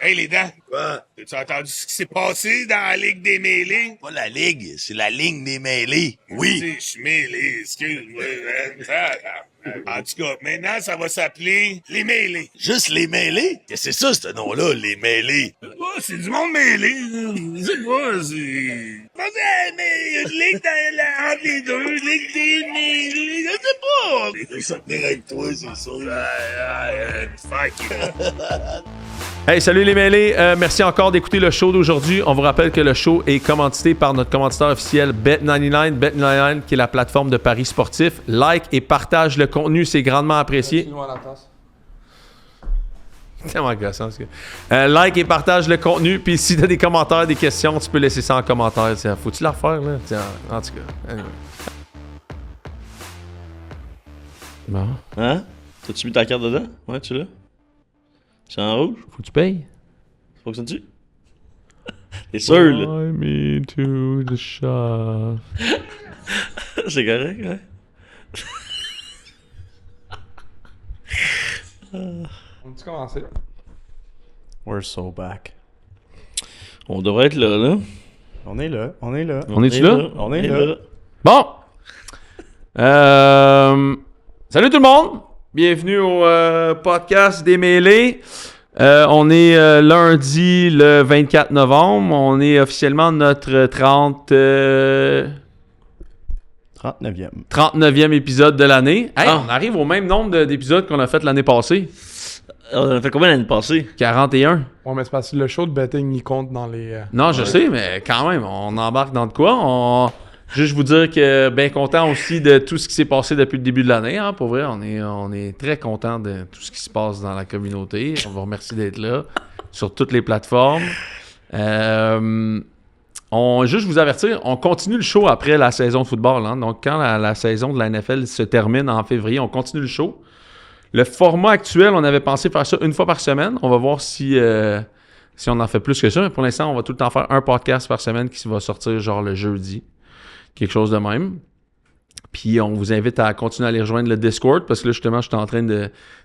Hey, les dents. Quoi? As-tu entendu ce qui s'est passé dans la Ligue des mêlés? Pas la ligue, c'est la ligne des mêlés. Oui. Je suis mêlé, excuse-moi. En tout cas, maintenant, ça va s'appeler les mêlés. Juste les mêlés? Qu'est-ce que c'est ça, ce nom-là, les mêlés? Oh, c'est du monde mêlé. C'est quoi, c'est... Mais il y a une ligue entre les deux, ligue des mêlés, je sais pas. Je vais tenir avec toi, c'est ça. Fuck you. Hey, salut les mêlés. Merci encore d'écouter le show d'aujourd'hui. On vous rappelle que le show est commandité par notre commanditaire officiel Bet99. Bet99 qui est la plateforme de paris sportifs. Like et partage le contenu, c'est grandement apprécié. C'est tellement gossant, ce gars. Like et partage le contenu. Puis si tu as des commentaires, des questions, tu peux laisser ça en commentaire. Tiens, faut-tu la refaire, là? Tiens, en tout cas. Anyway. Bon. Hein? T'as-tu mis ta carte dedans? Ouais, tu l'as? C'est en rouge? Faut que tu payes. Ça fonctionne-tu? T'es sûr, là? Fly me to the shop. C'est correct, ouais. On peut commencer? We're so back. On devrait être là, là. On est là, on est là. On est-tu là? On est là. Bon. Salut tout le monde. Bienvenue au podcast des mêlés. On est lundi le 24 novembre. On est officiellement notre 39e épisode de l'année. Hey, on arrive au même nombre d'épisodes qu'on a fait l'année passée. On a fait combien l'année passée? 41. Ouais, mais c'est parce que le show de betting, il compte dans les... Non, je sais, mais quand même, on embarque dans de quoi? Juste vous dire que bien content aussi de tout ce qui s'est passé depuis le début de l'année. Hein, pour vrai, on est très content de tout ce qui se passe dans la communauté. On vous remercie d'être là sur toutes les plateformes. Juste vous avertir, on continue le show après la saison de football. Hein. Donc, quand la saison de la NFL se termine en février, on continue le show. Le format actuel, on avait pensé faire ça une fois par semaine. On va voir si on en fait plus que ça. Mais pour l'instant, on va tout le temps faire un podcast par semaine qui va sortir genre le jeudi. Quelque chose de même. Puis on vous invite à continuer à aller rejoindre le Discord parce que là, justement, je suis en train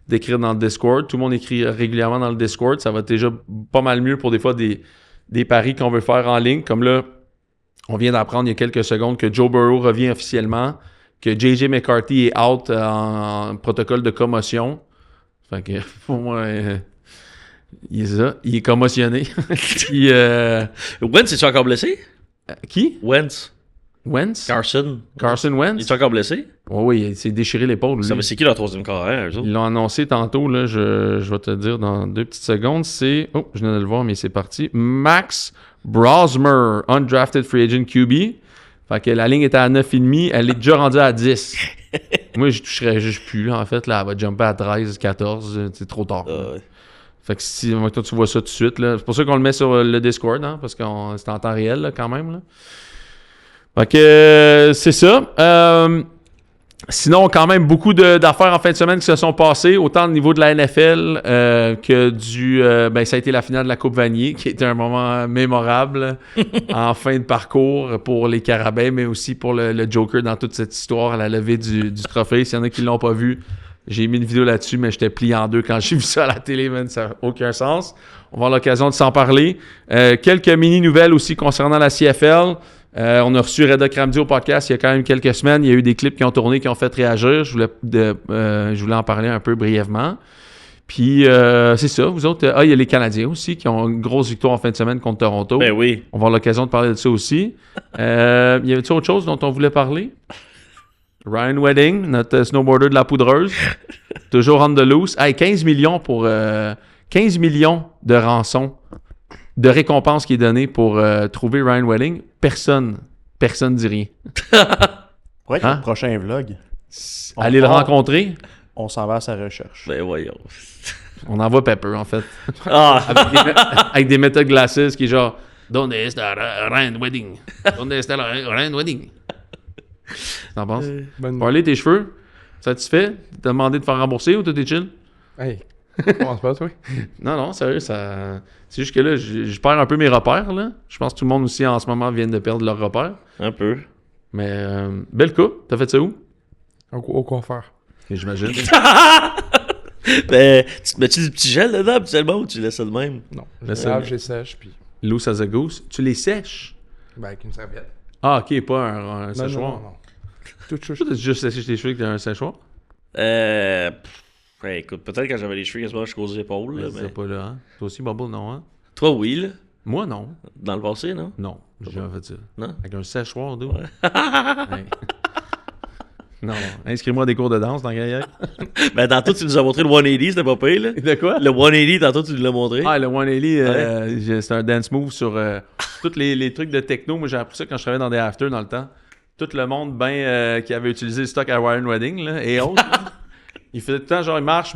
d'écrire dans le Discord. Tout le monde écrit régulièrement dans le Discord. Ça va déjà pas mal mieux pour des fois des paris qu'on veut faire en ligne. Comme là, on vient d'apprendre il y a quelques secondes que Joe Burrow revient officiellement, que J.J. McCarthy est out en protocole de commotion. Fait que pour moi, il est commotionné. Puis, Wentz, es-tu encore blessé? qui? Wentz. Carson Wentz? Es-tu encore blessé? Oui, il s'est déchiré l'épaule. Lui. Ça veut c'est qui leur troisième carrière, eux autres? Ils l'ont annoncé tantôt, là, je vais te dire dans 2 petites secondes. C'est, je viens de le voir, mais c'est parti. Max Brosmer, undrafted free agent QB. Fait que la ligne était à 9,5, elle est déjà rendue à 10. Moi, je toucherais juste plus, là, en fait. Là, elle va jumper à 13, 14, c'est trop tard. Ouais. Fait que si toi, tu vois ça tout de suite, là, c'est pour ça qu'on le met sur le Discord, hein, parce que c'est en temps réel, là, quand même, là. Fait que c'est ça. Sinon, quand même, beaucoup d'affaires en fin de semaine qui se sont passées, autant au niveau de la NFL que ça a été la finale de la Coupe Vanier, qui était un moment mémorable en fin de parcours pour les Carabins, mais aussi pour le Joker dans toute cette histoire à la levée du trophée. S'il y en a qui ne l'ont pas vu, j'ai mis une vidéo là-dessus, mais j'étais plié en deux quand j'ai vu ça à la télé, man, ça n'a aucun sens. On va avoir l'occasion de s'en parler. Quelques mini-nouvelles aussi concernant la CFL. On a reçu Reda Kramdi au podcast il y a quand même quelques semaines. Il y a eu des clips qui ont tourné, qui ont fait réagir. Je voulais en parler un peu brièvement. Puis, c'est ça. Vous autres, il y a les Canadiens aussi qui ont une grosse victoire en fin de semaine contre Toronto. Ben oui. On va avoir l'occasion de parler de ça aussi. Y avait-il autre chose dont on voulait parler? Ryan Wedding, notre snowboarder de la poudreuse. Toujours on the loose. Hey, 15 millions pour 15 millions de rançon. De récompense qui est donnée pour trouver Ryan Wedding, personne dit rien. Ouais, le prochain vlog. Allez le rencontrer. On s'en va à sa recherche. Ben voyons. On envoie Pepper, en fait. Ah! avec des Meta Glasses qui est genre « Donde está Ryan Wedding? Donde está Ryan Wedding? » T'en penses? Parler tes cheveux, satisfait? T'as demandé de faire rembourser ou t'es chill? Hey, comment se passe, oui? Non, sérieux, ça... C'est juste que là, je perds un peu mes repères, là. Je pense que tout le monde aussi, en ce moment, vient de perdre leurs repères. Un peu. Mais, belle coupe. T'as fait ça où? Au coiffeur. Et j'imagine. Ben, tu te mets-tu du petit gel dedans habituellement ou tu laisses ça de même? Non. Laisse Je ça- lave, je sèche, puis Loose as a goose. Tu les sèches? ben, avec une serviette. Ah, ok, pas un Non, séchoir. non. Tout Toi, t'as juste séché tes cheveux avec un séchoir? Ouais, écoute, peut-être quand j'avais les cheveux quasiment jusqu'aux épaules, là, C'est mais... pas là, hein? Toi aussi, Bubble, non, hein? Toi, oui, là. Moi, non. Dans le passé, non? Non, j'ai jamais fait ça. Non? Avec un séchoir, d'où? Hey. Non, inscris-moi à des cours de danse dans Gaillac. Ben, tantôt, tu nous as montré le 180, c'était pas pire, là. De quoi? Le 180, tantôt, tu nous l'as montré. Ah, le 180, c'est un dance move sur tous les trucs de techno. Moi, j'ai appris ça quand je travaillais dans des afters dans le temps. Tout le monde qui avait utilisé le stock à Warren Wedding là, et autres, là, il faisait tout le temps genre, il marche,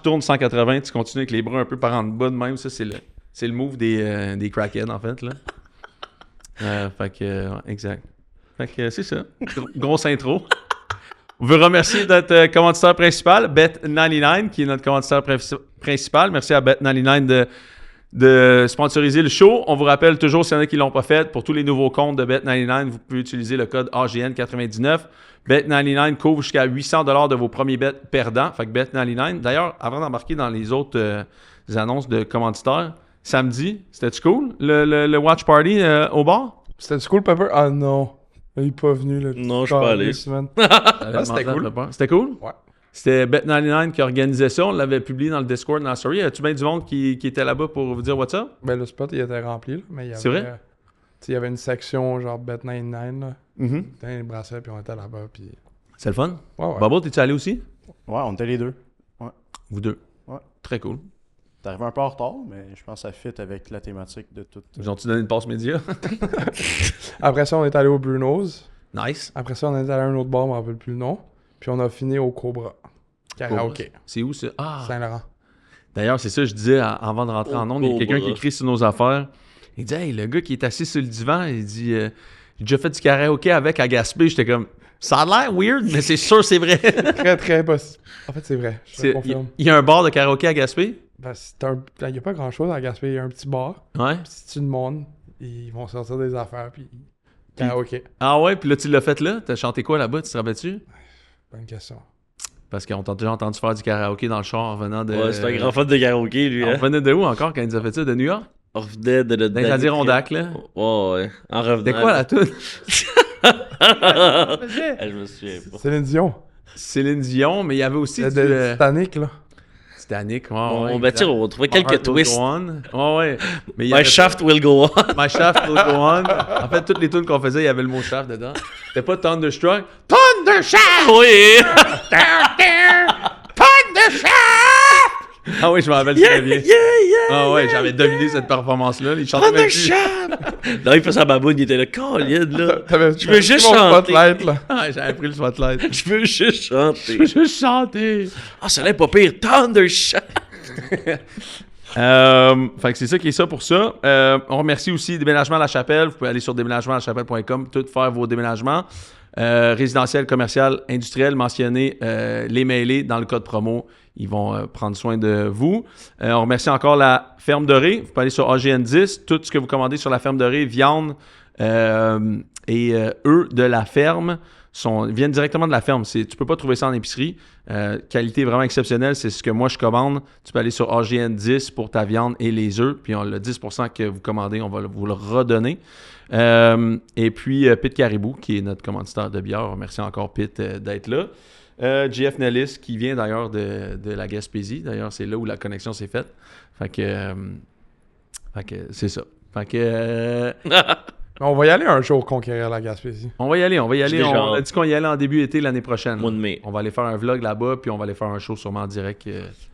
tourne 180, tu continues avec les bras un peu par en bas de même. Ça, c'est le move des crackheads, en fait. Là. Fait que, exact. Fait que c'est ça. Grosse intro. On veut remercier notre commanditaire principal, Bet99, qui est notre commanditaire principal. Merci à Bet99 de sponsoriser le show. On vous rappelle toujours, s'il y en a qui ne l'ont pas fait, pour tous les nouveaux comptes de Bet99, vous pouvez utiliser le code AGN99. Bet99 couvre jusqu'à 800$ de vos premiers bets perdants. Fait que Bet99. D'ailleurs, avant d'embarquer dans les autres annonces de commanditaires, samedi, c'était-tu cool? Le watch party au bar? C'était du cool, Pepper? Ah non. Il est pas venu, là. Non, je suis pas allé. C'était cool. C'était cool? Ouais. C'était Bet99 qui organisait ça. On l'avait publié dans le Discord, dans la story. Y a-tu bien du monde qui était là-bas pour vous dire what's up? Ben, le spot, il était rempli, là. Mais il y avait, C'est vrai? Tu sais, il y avait une section, genre, Bet99, là. Mm-hmm. T'as les bracelets, puis on était là-bas, puis... C'est le fun? Ouais, ouais. Bubble, t'es-tu allé aussi? Ouais, on était les deux. Vous deux? Ouais. Très cool. T'es arrivé un peu en retard, mais je pense que ça fit avec la thématique de tout. Ils ont-tu donné une passe média? Après ça, on est allé au Bruno's. Nice. Après ça, on est allé à un autre bar, je m'en rappelle plus le nom. Puis on a fini au Cobra. Karaoke. C'est où ça? Ah! Saint-Laurent. D'ailleurs, c'est ça, je disais avant de rentrer en ondes, il y a quelqu'un qui écrit sur nos affaires. Il dit, hey, le gars qui est assis sur le divan, il dit, j'ai déjà fait du karaoké avec à Gaspé. J'étais comme, ça a l'air weird, mais c'est sûr, c'est vrai. Très, très possible. En fait, c'est vrai. Je te Il confirme. y a un bar de karaoké à Gaspé? Ben, il n'y a pas grand-chose à Gaspé. Il y a un petit bar. Ouais. Puis si tu demandes, ils vont sortir des affaires, puis... Karaoke. Ah ouais, puis là, tu l'as fait là? T'as chanté quoi là-bas? Tu te rappelles-tu? Bonne question. Parce qu'on t'a déjà entendu faire du karaoké dans le char en venant de... Ouais, c'est un grand fan de karaoké, lui, On hein. revenait de où encore quand il nous a fait ça? De New York? On revenait de notre... Dans les Adirondacks, là? Ouais. En revenant... C'était quoi la toune? Je me souviens pas. Céline Dion. Céline Dion, mais il y avait aussi De du... Titanic, là. Titanic, ouais, On ouais, va on trouvait quelques Heart Will twists. Go On. Ouais, ouais. Mais il y My avait shaft will go on. My Shaft Will Go On. En fait, toutes les tunes qu'on faisait, il y avait le mot shaft dedans. C'était pas Thunderstruck. Thundershaft! Oui! Ah oui, je m'en rappelle très bien. Ah ouais, j'avais dominé cette performance-là. Il chantait même plus. Là, il fait sa baboune, il était là, Colin, là. Je veux juste mon chanter. spotlight, là. Ah, j'avais pris le spotlight. Je veux juste chanter. Je veux juste chanter. Ah, ça l'est pas pire. Thundershaft! Fait que c'est ça qui est ça pour ça. On remercie aussi Déménagement à la Chapelle. Vous pouvez aller sur déménagementlachapelle.com, tout faire vos déménagements. Résidentiel, commercial, industriel, mentionnez les mailés dans le code promo. Ils vont prendre soin de vous. On remercie encore la Ferme Dorée. Vous pouvez aller sur AGN10. Tout ce que vous commandez sur la Ferme Dorée, viande et œufs de la ferme, viennent directement de la ferme. Tu peux pas trouver ça en épicerie. Qualité vraiment exceptionnelle. C'est ce que moi, je commande. Tu peux aller sur AGN10 pour ta viande et les œufs. Puis le 10% que vous commandez, on va vous le redonner. Et puis, Pit Caribou, qui est notre commanditaire de bière. Merci encore, Pit, d'être là. JF Nellis, qui vient d'ailleurs de la Gaspésie. D'ailleurs, c'est là où la connexion s'est faite. Fait que c'est ça. Fait que... On va y aller un jour conquérir la Gaspésie. On va y aller. déjà On a hâte. dit qu'on y allait en début été l'année prochaine. Mois de mai. On va aller faire un vlog là-bas, puis on va aller faire un show sûrement en direct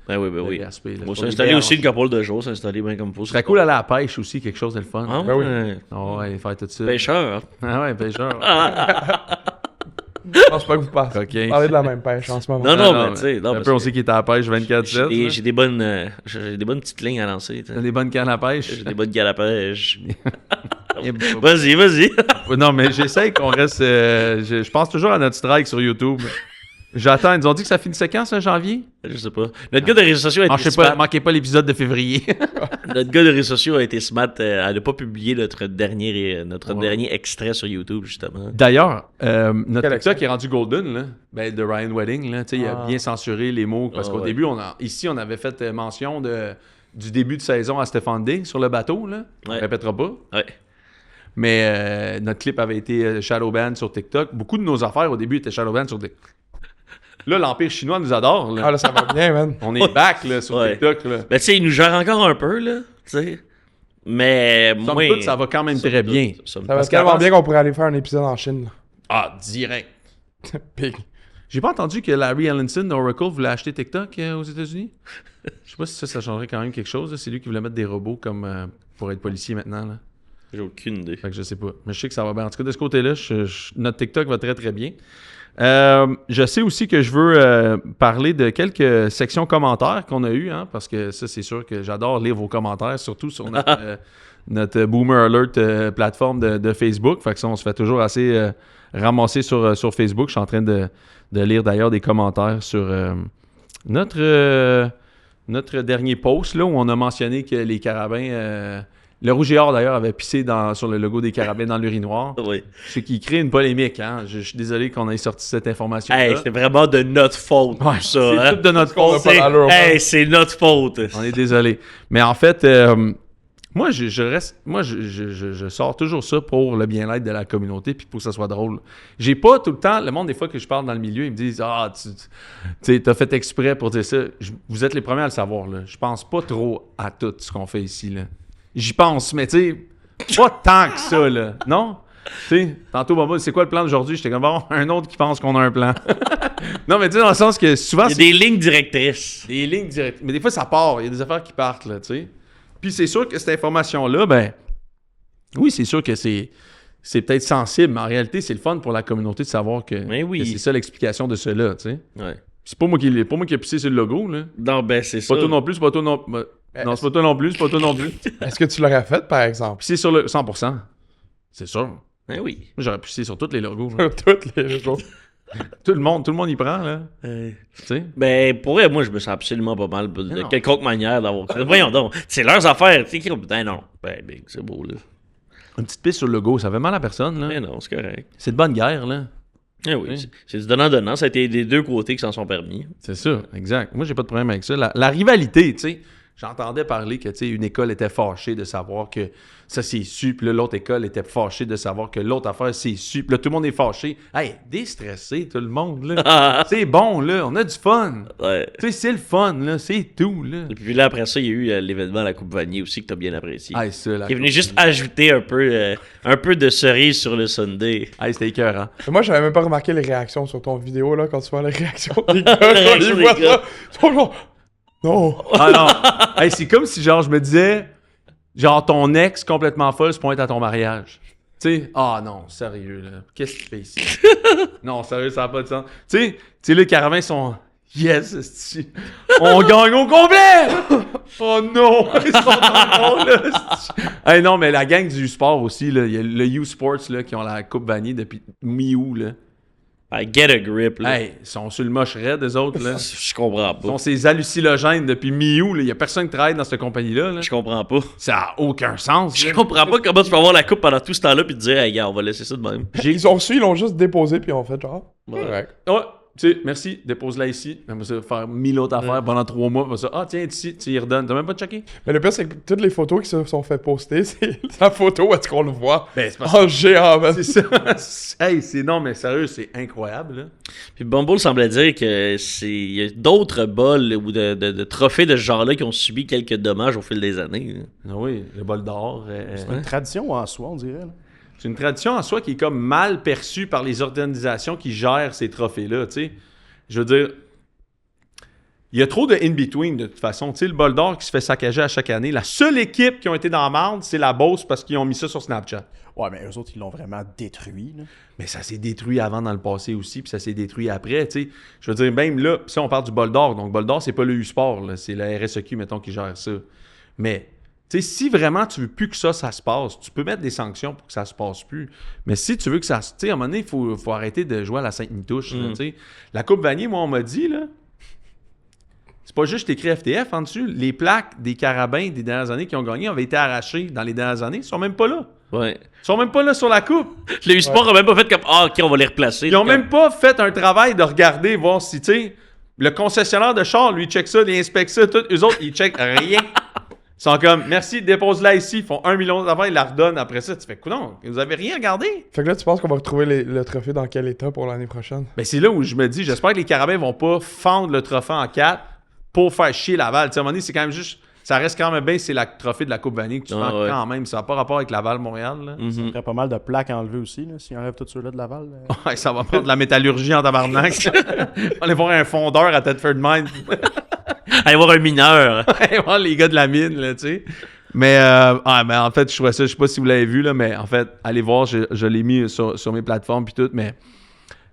Ben oui, de oui. Gaspé. là. On Sur s'est les installé berges. aussi une couple de jours, s'installer bien comme il faut. Ce serait cool aller à la pêche aussi, quelque chose de le fun. Ah, Ben oui. ouais. Ah ouais, faire tout ça. Pêcheur. Ah ouais, pêcheur. Je pense pas que vous parlez Ok. de la même pêche en ce moment. Non, non, mais tu sais. Un parce peu, on que sait qu'il est à la pêche 24/7. là. J'ai des bonnes petites lignes à lancer. tu sais. T'as des bonnes cannes à pêche. J'ai des bonnes gales à pêche. Et- Vas-y. Non, mais j'essaie qu'on reste... je pense toujours à notre strike sur YouTube. J'attends. Ils nous ont dit que ça finissait quand, ça, janvier? Je sais pas. Notre gars de réseaux sociaux a été Manquez smart. manquez pas l'épisode de février. Notre gars de réseaux sociaux a été smart. Elle n'a pas publié notre dernier extrait sur YouTube, justement. D'ailleurs, notre Quel TikTok est rendu golden, là. Ben, de Ryan Wedding, là. Tu sais, il a bien censuré les mots. Parce qu'au début, ici, on avait fait mention du début de saison à Stéphane D sur le bateau, là. On Ouais. répétera pas. Ouais. Mais notre clip avait été shadowban sur TikTok. Beaucoup de nos affaires, au début, étaient shadowban sur TikTok. Là, l'Empire chinois nous adore, là. Ah là, ça va bien, man. On est back, là, sur Ouais. TikTok, là. Ben, tu sais, il nous gère encore un peu, là. Tu sais. Mais Somme moi. toute, ça va quand même très bien. Ça va Parce tellement qu'avant, bien qu'on pourrait aller faire un épisode en Chine. Là. Ah, direct. Big. J'ai pas entendu que Larry Ellison d'Oracle voulait acheter TikTok aux États-Unis. Je sais pas si ça changerait quand même quelque chose. Là. C'est lui qui voulait mettre des robots comme pour être policier maintenant. Là. J'ai aucune idée. Fait que je sais pas. Mais je sais que ça va bien. En tout cas, de ce côté-là, notre TikTok va très très bien. Je sais aussi que je veux parler de quelques sections commentaires qu'on a eues, hein, parce que ça, c'est sûr que j'adore lire vos commentaires, surtout sur notre Boomer Alert plateforme de Facebook. Fait que ça, on se fait toujours assez ramasser sur Facebook. Je suis en train de lire d'ailleurs des commentaires sur notre dernier post là, où on a mentionné que les carabins... le Rouge et Or, d'ailleurs, avait pissé sur le logo des carabins dans l'urinoir. Oui. Ce qui crée une polémique. Hein? Je suis désolé qu'on ait sorti cette information-là. Hey, c'est vraiment de notre faute, Ouais, tout ça. c'est Hein? tout de notre On a faute. pas d'allure, man. C'est notre faute. On est désolé. Mais en fait, moi, je sors toujours ça pour le bien-être de la communauté puis pour que ça soit drôle. J'ai pas tout le temps... Le monde, des fois que je parle dans le milieu, ils me disent « Ah, tu t'as fait exprès pour dire ça. » Vous êtes les premiers à le savoir. Là. Je pense pas trop à tout ce qu'on fait ici. Là. J'y pense, mais tu sais, pas tant que ça, là. Non? Tu sais, tantôt, Boba, c'est quoi le plan d'aujourd'hui? J'étais comme, bon, un autre qui pense qu'on a un plan. Non, mais tu sais, dans le sens que souvent... Il y a des lignes directrices. Des lignes directes. Mais des fois, ça part. Il y a des affaires qui partent, là, tu sais. Puis c'est sûr que cette information-là, ben... Oui, c'est sûr que c'est peut-être sensible, mais en réalité, c'est le fun pour la communauté de savoir que, Mais oui. que c'est ça l'explication de cela, tu sais. Ouais. C'est pas moi qui ai pissé sur le logo, là. Non, ben, c'est C'est ça. pas toi non plus, c'est pas toi non... Non, c'est pas toi non plus, c'est pas toi non plus. Puis Est-ce que tu l'aurais fait, par exemple? c'est sur le 100%. C'est sûr. Moi, Ben oui. j'aurais pissé sur tous les logos. là. Toutes les jours. Tout le monde y prend, là. Tu sais. Ben, pour elle, moi, je me sens absolument pas mal de non. quelconque manière d'avoir. Voyons donc, c'est leurs affaires. Tu sais, ben non. Ben, c'est beau, là. Une petite pisse sur le logo, ça fait mal à personne, là. Ben non, c'est correct. C'est de bonne guerre, là. Eh oui, c'est du donnant-donnant. Ça a été des deux côtés qui s'en sont permis. C'est ça, exact. Moi, j'ai pas de problème avec ça. La rivalité, tu sais. J'entendais parler que, tu sais, une école était fâchée de savoir que ça, c'est su, puis là, l'autre école était fâchée de savoir que l'autre affaire, c'est su, puis là, tout le monde est fâché. Hey, déstressé, tout le monde, là. C'est bon, là, on a du fun. Ouais. Tu sais, c'est le fun, là, c'est tout, là. Et puis là, après ça, il y a eu l'événement à la Coupe Vanier aussi que t'as bien apprécié. Hey, ça, la Qui est venu juste ajouter un peu de cerise sur le sundae. Hey, c'était écœurant. Moi, j'avais même pas remarqué les réactions sur ton vidéo, là, quand tu vois les réactions des gars, quand réactions ils des voient gars. ça. Ils sont genre, non. Ah non. Hey, c'est comme si, genre, je me disais, genre, ton ex complètement folle se pointe à ton mariage. Tu sais, ah non, sérieux, là. Qu'est-ce qu'il fait ici? Non, sérieux, ça n'a pas de sens. Tu sais, les caravans sont. Yes, esti. On gagne au complet! Oh non! Ils sont encore là, esti. Hey, non, mais la gang du sport aussi, là. Il y a le U-Sports, là, qui ont la Coupe Vanier depuis mi-août, là. Get a grip, là. Hey, ils sont sur le moche raide, eux autres, là. Je comprends Ils sont pas. ces hallucinogènes depuis mi-août, là. Il y a personne qui travaille dans cette compagnie-là, là. Je comprends pas. Ça n'a aucun sens. Je là. comprends pas comment tu peux avoir la coupe pendant tout ce temps-là puis te dire, hey, gars, on va laisser ça de même. Ils ont reçu, ils l'ont juste déposé, puis ils ont fait genre, correct. Ouais, tu sais, merci, dépose-la ici. On va se faire 1000 autres affaires pendant 3 mois. On va se ah, tiens, ici, tu y redonnes. T'as même pas checké? Mais le pire, c'est que toutes les photos qui se sont fait poster, c'est la photo où est-ce qu'on le voit Ben, c'est parce en géant, man. que c'est ça. Hey, c'est non, mais sérieux, c'est incroyable, là. Puis Bumble semblait dire que il y a d'autres bols ou de trophées de ce genre-là qui ont subi quelques dommages au fil des années. Là. Ah oui, le bol d'or. C'est une tradition en soi, on dirait. Là. C'est une tradition en soi qui est comme mal perçue par les organisations qui gèrent ces trophées-là, tu sais. Je veux dire, il y a trop de in-between de toute façon. Tu sais, le bol d'or qui se fait saccager à chaque année, la seule équipe qui ont été dans la marde, c'est la Beauce parce qu'ils ont mis ça sur Snapchat. Ouais, mais eux autres, ils l'ont vraiment détruit. Là. Mais ça s'est détruit avant dans le passé aussi, puis ça s'est détruit après, tu sais. Je veux dire, même là, si on parle du bol d'or, donc bol d'or, c'est pas le U-Sport, là, c'est la RSEQ, mettons, qui gère ça. Mais, Tu sais, si vraiment tu veux plus que ça se passe, tu peux mettre des sanctions pour que ça se passe plus. Mais si tu veux que ça... Tu sais, à un moment donné, il faut arrêter de jouer à la Sainte-Nitouche. Tu sais. La Coupe Vanier, moi, on m'a dit, là, c'est pas juste écrit FTF en dessus. Les plaques des carabins des dernières années qui ont gagné avaient été arrachées dans les dernières années. Ils sont même pas là. Ouais. Ils sont même pas là sur la coupe. Le e-sport a même pas fait comme OK, on va les replacer. Ils ont même pas fait un travail de regarder, voir si, tu sais, le concessionnaire de char, lui, check ça, il inspecte ça, tout. Eux autres, ils checkent rien. Ils sont comme, merci, dépose-la ici, ils font 1 million d'affaires, ils la redonnent après ça. Tu fais, coudonc, vous avez rien regardé? Fait que là, tu penses qu'on va retrouver le trophée dans quel état pour l'année prochaine? Ben, c'est là où je me dis, j'espère que les Carabins vont pas fendre le trophée en 4 pour faire chier Laval. Tu sais, à un moment donné, c'est quand même juste, ça reste quand même bien, c'est le trophée de la Coupe Vanier que tu fends quand même. Ça n'a pas rapport avec Laval-Montréal, là. Ça ferait pas mal de plaques à enlever aussi, là, s'ils enlèvent tous ceux-là de Laval. Ouais, ça va prendre de la métallurgie en tabarnak. On va aller voir un fondeur à Thetford Mine. Allez voir un mineur. Allez voir les gars de la mine, là, tu sais. Mais en fait, je trouvais ça, je sais pas si vous l'avez vu, là, mais en fait, allez voir, je l'ai mis sur mes plateformes puis tout, mais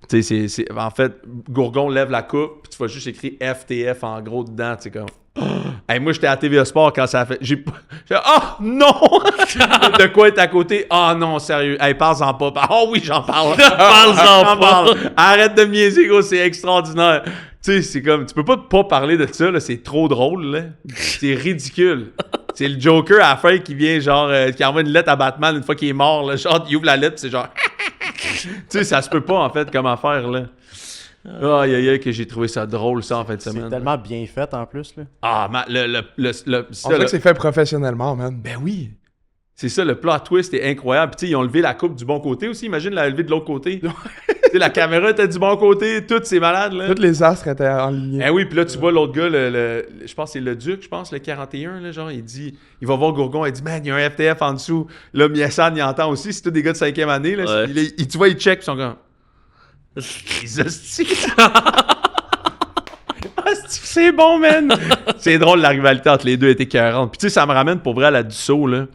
tu sais, en fait, Gourgon lève la coupe, puis tu vois juste écrit FTF en gros dedans, tu sais, comme... Hey, moi, j'étais à TVA Sport quand ça a fait... Oh, non! De quoi être à côté? Oh non, sérieux. Hey, parle-en pas. Oh oui, j'en parle. Parle-en pas. Arrête de me niaiser, gros, c'est extraordinaire. Tu sais, c'est comme... Tu peux pas parler de ça, là, c'est trop drôle, là. C'est ridicule. C'est le Joker à la fin qui vient, genre... qui envoie une lettre à Batman une fois qu'il est mort, là. Genre, il ouvre la lettre, c'est genre... Tu sais, ça se peut pas, en fait, comme affaire, là. Aïe, aïe, aïe, que j'ai trouvé ça drôle, ça, en fin de semaine. C'est tellement bien fait, en plus, là. Ah, On dirait que c'est fait professionnellement, man. Ben oui. C'est ça, le plot twist est incroyable. Puis, tu sais, ils ont levé la coupe du bon côté aussi. Imagine la lever de l'autre côté. Tu sais, la caméra était du bon côté. Toutes ces malades, là. Tous les astres étaient en ligne. Ben oui, puis là, tu vois l'autre gars, je pense que c'est le Duc, le 41, là, genre, il dit, il va voir Gourgon, il dit, man, il y a un FTF en dessous. Là, Miassan, il entend aussi, c'est tous des gars de 5e année, là. Ouais. Tu vois, il check, puis ils sont comme, les hosties. C'est bon, man! C'est drôle, la rivalité entre les deux était écœurante. Puis tu sais, ça me ramène pour vrai à la Dussault, là.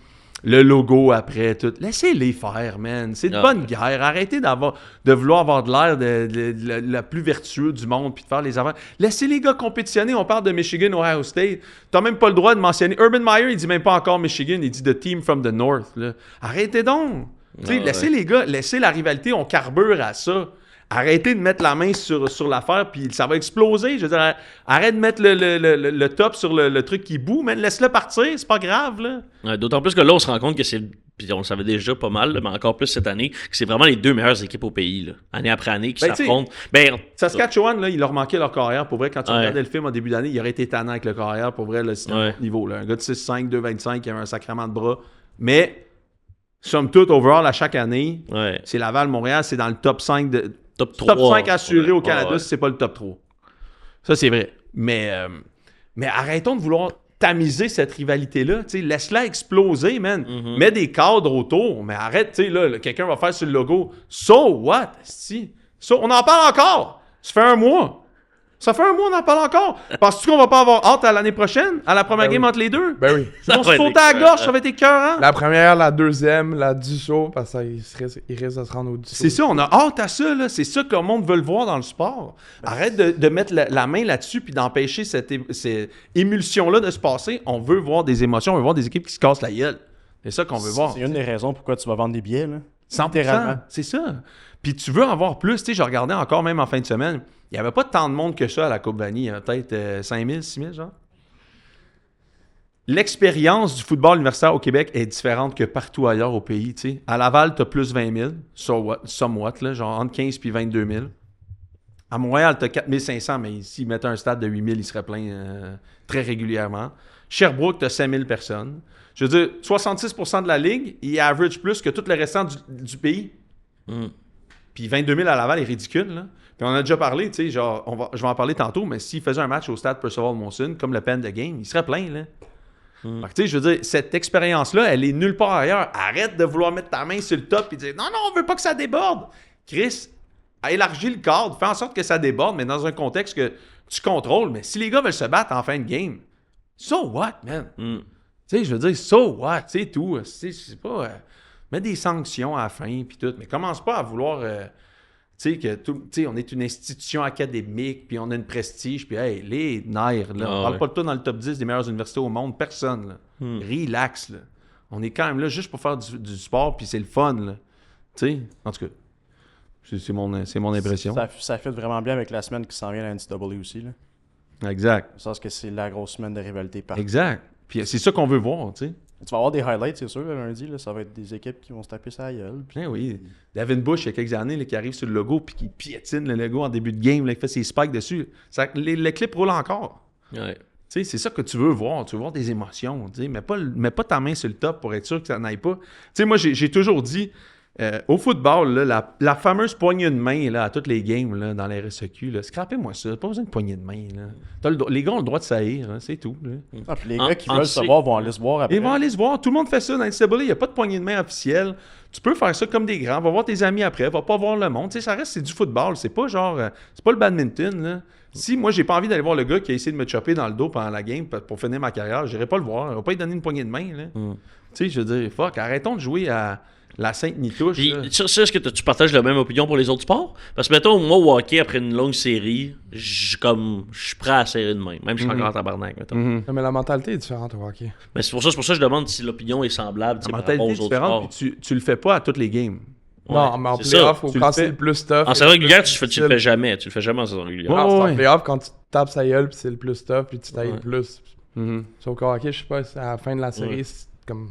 Le logo après, tout. Laissez-les faire, man. C'est de bonne guerre. Arrêtez de vouloir avoir de l'air de la plus vertueux du monde puis de faire les affaires. Laissez les gars compétitionner. On parle de Michigan, Ohio State. T'as même pas le droit de mentionner. Urban Meyer, il dit même pas encore Michigan. Il dit The Team from the North. Là. Arrêtez donc. Laissez les gars, laissez la rivalité. On carbure à ça. Arrêtez de mettre la main sur l'affaire, puis ça va exploser. Je veux dire, arrête de mettre le top sur le truc qui boue, man. Laisse-le partir, c'est pas grave, là. Ouais, d'autant plus que là, on se rend compte que c'est... Puis on le savait déjà pas mal, là, mais encore plus cette année, que c'est vraiment les deux meilleures équipes au pays, là. Année après année, qui s'affrontent. Saskatchewan, là, il leur manquait leur carrière. Pour vrai, quand tu regardais le film au début d'année, il aurait été tannant avec le carrière. Pour vrai, là, c'était un autre niveau, là. Un gars de 6'5", 2'25", qui avait un sacrement de bras. Mais, somme toute, overall, à chaque année, c'est Laval-Montréal, c'est dans le top 5 de... Top 5 assuré au Canada, si c'est pas le top 3. Ça, c'est vrai. Mais arrêtons de vouloir tamiser cette rivalité-là. Laisse-la exploser, man. Mets des cadres autour, mais arrête, tu sais, là, quelqu'un va faire sur le logo. So what? On en parle encore. Ça fait un mois. Ça fait un mois, on en parle encore. Penses-tu qu'on va pas avoir hâte à l'année prochaine? À la première game entre les deux? Ben oui. On se sauter à la gorge, ça va être écœurant. La première, la deuxième, la Dussault, parce qu'il risque de se rendre au Dussault. C'est ça, on a hâte à ça, là. C'est ça que le monde veut le voir dans le sport. Arrête de mettre la main là-dessus puis d'empêcher cette émulsion-là de se passer. On veut voir des émotions, on veut voir des équipes qui se cassent la gueule. C'est ça qu'on veut voir. C'est une des raisons pourquoi tu vas vendre des billets, là. 100%, c'est ça. Puis tu veux en voir plus. Tu sais, je regardais encore même en fin de semaine. Il n'y avait pas tant de monde que ça à la Coupe Vanier. Il y avait peut-être 5 000, 6 000, genre. L'expérience du football universitaire au Québec est différente que partout ailleurs au pays. Tu sais. À Laval, tu as plus 20 000, somewhat, là, genre entre 15 et 22 000. À Montréal, tu as 4 500, mais s'ils mettaient un stade de 8 000, il serait plein très régulièrement. Sherbrooke, tu as 5 000 personnes. Je veux dire, 66% de la ligue, il average plus que tout le restant du pays. Puis 22 000 à Laval est ridicule, là. Puis on a déjà parlé, tu sais, genre, je vais en parler tantôt, mais s'il faisait un match au stade Percival Monson, comme le Pen de Game, il serait plein, là. Tu sais, je veux dire, cette expérience-là, elle est nulle part ailleurs. Arrête de vouloir mettre ta main sur le top et dire « Non, on veut pas que ça déborde! » Chris, élargis le cadre, fais en sorte que ça déborde, mais dans un contexte que tu contrôles. Mais si les gars veulent se battre en fin de game, so what, man? Tu sais, je veux dire, so what? C'est tout. C'est pas... mets des sanctions à la fin, puis tout. Mais commence pas à vouloir... tu sais, on est une institution académique, puis on a une prestige, puis hey, les nerfs, là, on parle pas de toi dans le top 10 des meilleures universités au monde, personne, là. Relax, là. On est quand même là juste pour faire du sport, puis c'est le fun, là. Tu sais, en tout cas, c'est mon impression. Ça fit vraiment bien avec la semaine qui s'en vient à la NCAA aussi. Là. Exact. Dans le sens que c'est la grosse semaine de rivalité partout. Exact. Puis c'est ça qu'on veut voir, tu sais. Tu vas avoir des highlights, c'est sûr, lundi. Là, ça va être des équipes qui vont se taper sa gueule. Puis... Ben oui. Devin Bush, il y a quelques années, là, qui arrive sur le logo puis qui piétine le logo en début de game, là, qui fait ses spikes dessus. Le clip roule encore. Ouais. Tu sais, c'est ça que tu veux voir. Tu veux voir des émotions. Tu sais, mets pas ta main sur le top pour être sûr que ça n'aille pas. Tu sais, moi, j'ai toujours dit, au football, là, la fameuse poignée de main là, à toutes les games là, dans la RSEQ, là, scrapez-moi ça. Pas besoin de poignée de main. Là. Les gars ont le droit de saillir, hein, c'est tout. Là. Ah, puis les gars qui veulent se voir vont aller se voir après. Ils vont aller se voir. Tout le monde fait ça dans le NCAA. Il n'y a pas de poignée de main officielle. Tu peux faire ça comme des grands. Va voir tes amis après. Va pas voir le monde. Tu sais, ça reste, c'est du football. C'est pas genre... c'est pas le badminton, là. Si moi, j'ai pas envie d'aller voir le gars qui a essayé de me chopper dans le dos pendant la game pour finir ma carrière, j'irai pas le voir. Il va pas lui donner une poignée de main, là. Tu sais, je veux dire, fuck, arrêtons de jouer à... La Sainte-Nitouche. Puis, ça, est-ce que tu partages la même opinion pour les autres sports? Parce que, mettons, moi, au hockey, après une longue série, je suis prêt à serrer de même. Même si je suis encore en tabarnak, mettons. Non, mais la mentalité est différente au hockey. Mais c'est pour ça que je demande si l'opinion est semblable La par rapport mentalité aux est autres différente, sports. puis tu le fais pas à toutes les games. Non, mais en c'est playoff, ça. faut Tu quand le c'est fais. le plus tough. En saison régulière, tu le fais jamais. Tu le fais jamais en saison régulière. Ouais. En playoff, quand tu tapes sa gueule, puis c'est le plus tough, puis tu tailles le plus. Mhm. Sauf qu'au hockey, je sais pas, à la fin de la série, c'est comme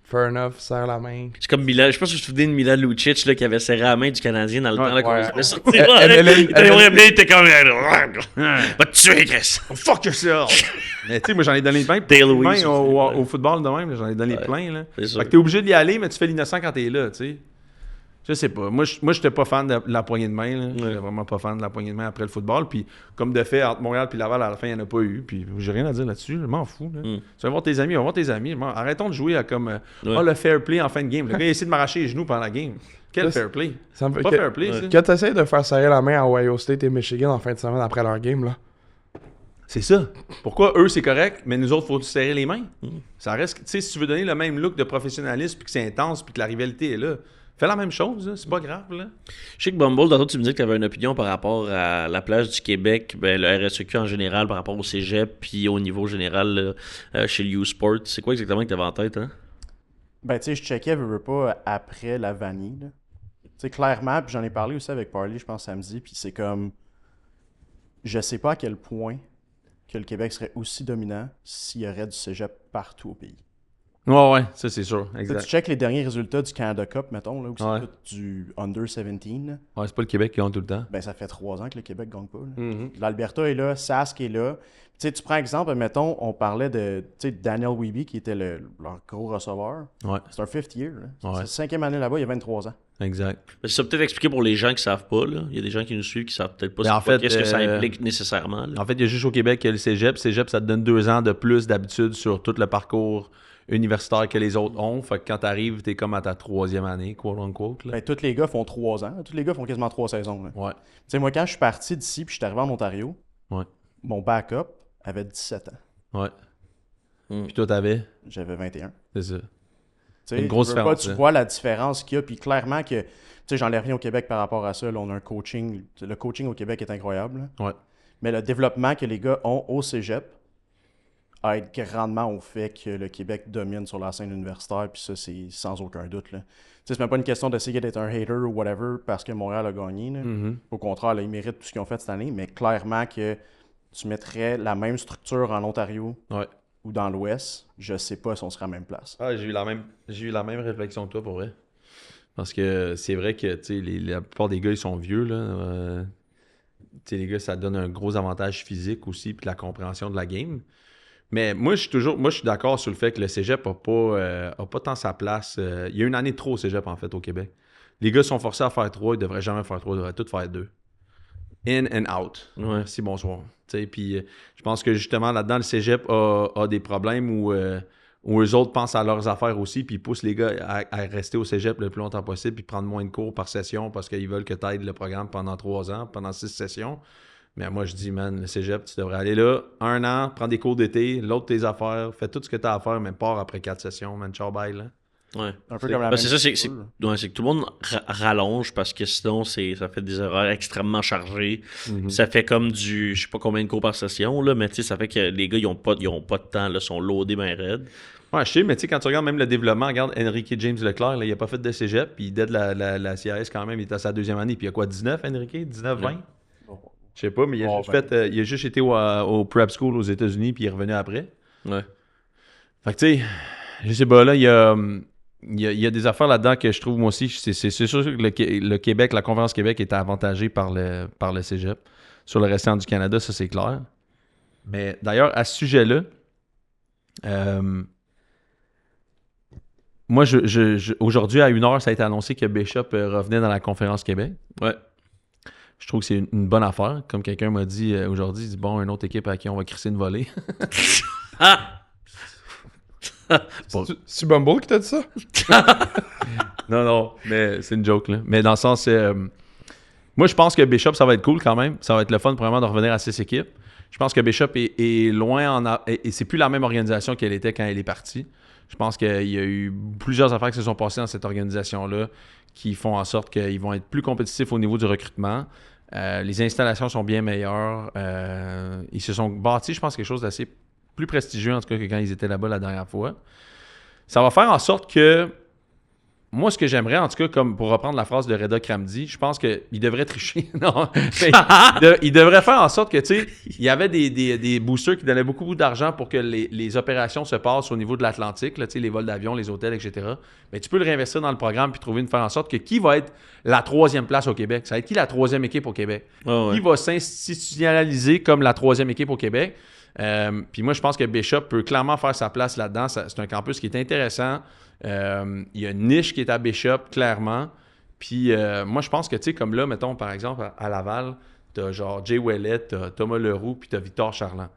fair enough, serre la main. C'est comme Milan. Je sais pas si vous vous souvenez de Milan Lucic là, qui avait serré la main du Canadien dans le temps là, qu'on ouais. se fait sortir. Il était comme. Va te tuer, Chris. Fuck yourself! Mais tu sais, moi j'en ai donné plein. Dale Louise. Au football de même, j'en ai donné plein. Là. C'est sûr. Fait que t'es obligé d'y aller, mais tu fais l'innocent quand t'es là, tu sais. Je sais pas. Moi, j'étais pas fan de la poignée de main. Là. J'étais vraiment pas fan de la poignée de main après le football. Puis, comme de fait, entre Montréal et Laval, à la fin, il n'y en a pas eu. Puis, j'ai rien à dire là-dessus. Je m'en fous. Là. Tu vas voir tes amis, on va voir tes amis. Arrêtons de jouer à comme le fair play en fin de game. Le gars, il essaie de m'arracher les genoux pendant la game. Quel fair play? Ça me fait Pas fair play, ça. Quand t'essayes de faire serrer la main à Ohio State et Michigan en fin de semaine après leur game, là. C'est ça. Pourquoi eux, c'est correct, mais nous autres, faut serrer les mains? Ça reste... Tu sais, si tu veux donner le même look de professionnalisme, puis que c'est intense, puis que la rivalité est là, fais la même chose, là. C'est pas grave, là. Je sais que Bumble, tantôt, tu me disais que tu avais une opinion par rapport à la plage du Québec, ben, le RSEQ en général, par rapport au cégep, puis au niveau général là, chez le U-Sport. C'est quoi exactement que tu avais en tête, hein? Ben, tu sais, je checkais, veux pas, après la vanille, là. Tu sais, clairement, puis j'en ai parlé aussi avec Parley, je pense, samedi, puis c'est comme... Je sais pas à quel point que le Québec serait aussi dominant s'il y aurait du cégep partout au pays. Ouais, ça, c'est sûr. Tu Exact. checkes les derniers résultats du Canada Cup, mettons, là, où Ouais. c'est tout du Under 17, là. Ouais, c'est pas le Québec qui gagne tout le temps. Ben, ça fait 3 ans que le Québec gagne pas, là. Mm-hmm. L'Alberta est là, Sask est là. Tu sais, tu prends exemple, mettons, on parlait de Daniel Weeby, qui était leur gros receveur. Ouais, C'est un fifth year. Là. Ouais. C'est 5e année là-bas, il y a 23 ans. exact. Ben, ça peut peut-être expliquer pour les gens qui savent pas, là. Il y a des gens qui nous suivent qui savent peut-être pas Ben, en fait, qu'est-ce que ça implique nécessairement. Là. En fait, il y a juste au Québec que le cégep. Cégep, ça te donne 2 ans de plus d'habitude sur tout le parcours universitaire que les autres ont. Fait que quand t'arrives, t'es comme à ta 3e année, quote unquote. Là. Ben, tous les gars font 3 ans. Tous les gars font quasiment 3 saisons. Là. Ouais. Tu sais, moi, quand je suis parti d'ici puis je suis arrivé en Ontario, Ouais. mon backup avait 17 ans. Ouais. Puis toi, t'avais. J'avais 21. C'est ça. Tu sais, Une grosse veux pas, différence, tu hein. vois la différence qu'il y a. Puis clairement que, tu sais, j'enlève rien au Québec par rapport à ça. Là, on a un coaching. Le coaching au Québec est incroyable. Là. Ouais. Mais le développement que les gars ont au cégep aide grandement au fait que le Québec domine sur la scène universitaire. Puis ça, c'est sans aucun doute. Là. Tu sais, c'est même pas une question d'essayer d'être un hater ou whatever parce que Montréal a gagné. Là. Mm-hmm. Au contraire, là, ils méritent tout ce qu'ils ont fait cette année. Mais clairement que tu mettrais la même structure en Ontario Ouais. ou dans l'Ouest, je sais pas si on serait à la même place. Ah, j'ai eu la même réflexion que toi, pour vrai. Parce que c'est vrai que, tu sais, la plupart des gars, ils sont vieux, là. Tu sais, les gars, ça donne un gros avantage physique aussi, puis la compréhension de la game. Mais moi, je suis d'accord sur le fait que le cégep a pas tant sa place. Il y a une année de trop au cégep, en fait, au Québec. Les gars sont forcés à faire 3, ils devraient jamais faire 3, ils devraient tous faire 2. In and out. Ouais. Merci, bonsoir. Puis je pense que justement, là-dedans, le cégep a des problèmes où eux autres pensent à leurs affaires aussi, puis ils poussent les gars à rester au cégep le plus longtemps possible, puis prendre moins de cours par session parce qu'ils veulent que tu aides le programme pendant 3 ans, pendant 6 sessions. Mais moi, je dis, man, le cégep, tu devrais aller là, 1 an, prends des cours d'été, l'autre tes affaires, fais tout ce que tu as à faire, mais pars après 4 sessions, man, ciao, bye, là. Ouais. Un peu comme la Ben, même c'est ça, c'est chose. que tout le monde rallonge parce que sinon ça fait des horaires extrêmement chargés. Ça fait comme du je sais pas combien de cours par session, là, mais tu sais, ça fait que les gars ils ont pas de temps, là, sont loadés ben raides. Ouais, je sais, mais tu sais, quand tu regardes même le développement, regarde Enrique James Leclerc, là, il a pas fait de cégep, puis il dead la CRS quand même, il est à sa deuxième année, puis il a quoi, 19, Enrique? 19, 20? Je sais pas, mais il a, il a juste été au prep school aux États-Unis, puis il est revenu après. Ouais. Fait que tu sais, je sais pas, là, il y a des affaires là-dedans que je trouve, moi aussi, c'est sûr que le Québec, la Conférence Québec est avantagée par le cégep. Sur le restant du Canada, ça c'est clair. Mais d'ailleurs, à ce sujet-là, moi, aujourd'hui, à 1h, ça a été annoncé que Bishop revenait dans la Conférence Québec. Ouais. Je trouve que c'est une bonne affaire. Comme quelqu'un m'a dit aujourd'hui, il dit bon, une autre équipe à qui on va crisser une volée. C'est Bumble qui t'a dit ça? Non, mais c'est une joke, là. Mais dans le sens, moi, je pense que Bishop, ça va être cool quand même. Ça va être le fun, probablement, de revenir à 6 équipes. Je pense que Bishop est loin et c'est plus la même organisation qu'elle était quand elle est partie. Je pense qu'il y a eu plusieurs affaires qui se sont passées dans cette organisation-là qui font en sorte qu'ils vont être plus compétitifs au niveau du recrutement. Les installations sont bien meilleures. Ils se sont bâtis, je pense, quelque chose d'assez plus prestigieux, en tout cas, que quand ils étaient là-bas la dernière fois. Ça va faire en sorte que moi, ce que j'aimerais, en tout cas, comme pour reprendre la phrase de Reda Kramdi, je pense qu'il devrait tricher. Non, il devrait faire en sorte que, tu sais, il y avait des boosters qui donnaient beaucoup d'argent pour que les opérations se passent au niveau de l'Atlantique, là, tu sais, les vols d'avion, les hôtels, etc. Mais tu peux le réinvestir dans le programme puis faire en sorte que qui va être la 3e place au Québec? Ça va être qui la 3e équipe au Québec? Oh, ouais. Qui va s'institutionnaliser comme la 3e équipe au Québec? Puis moi, je pense que Bishop peut clairement faire sa place là-dedans. C'est un campus qui est intéressant. Il y a une niche qui est à Bishop, clairement. Puis moi, je pense que, tu sais, comme là, mettons, par exemple, à Laval, t'as genre Jay Ouellet, t'as Thomas Leroux, puis t'as Victor Charland.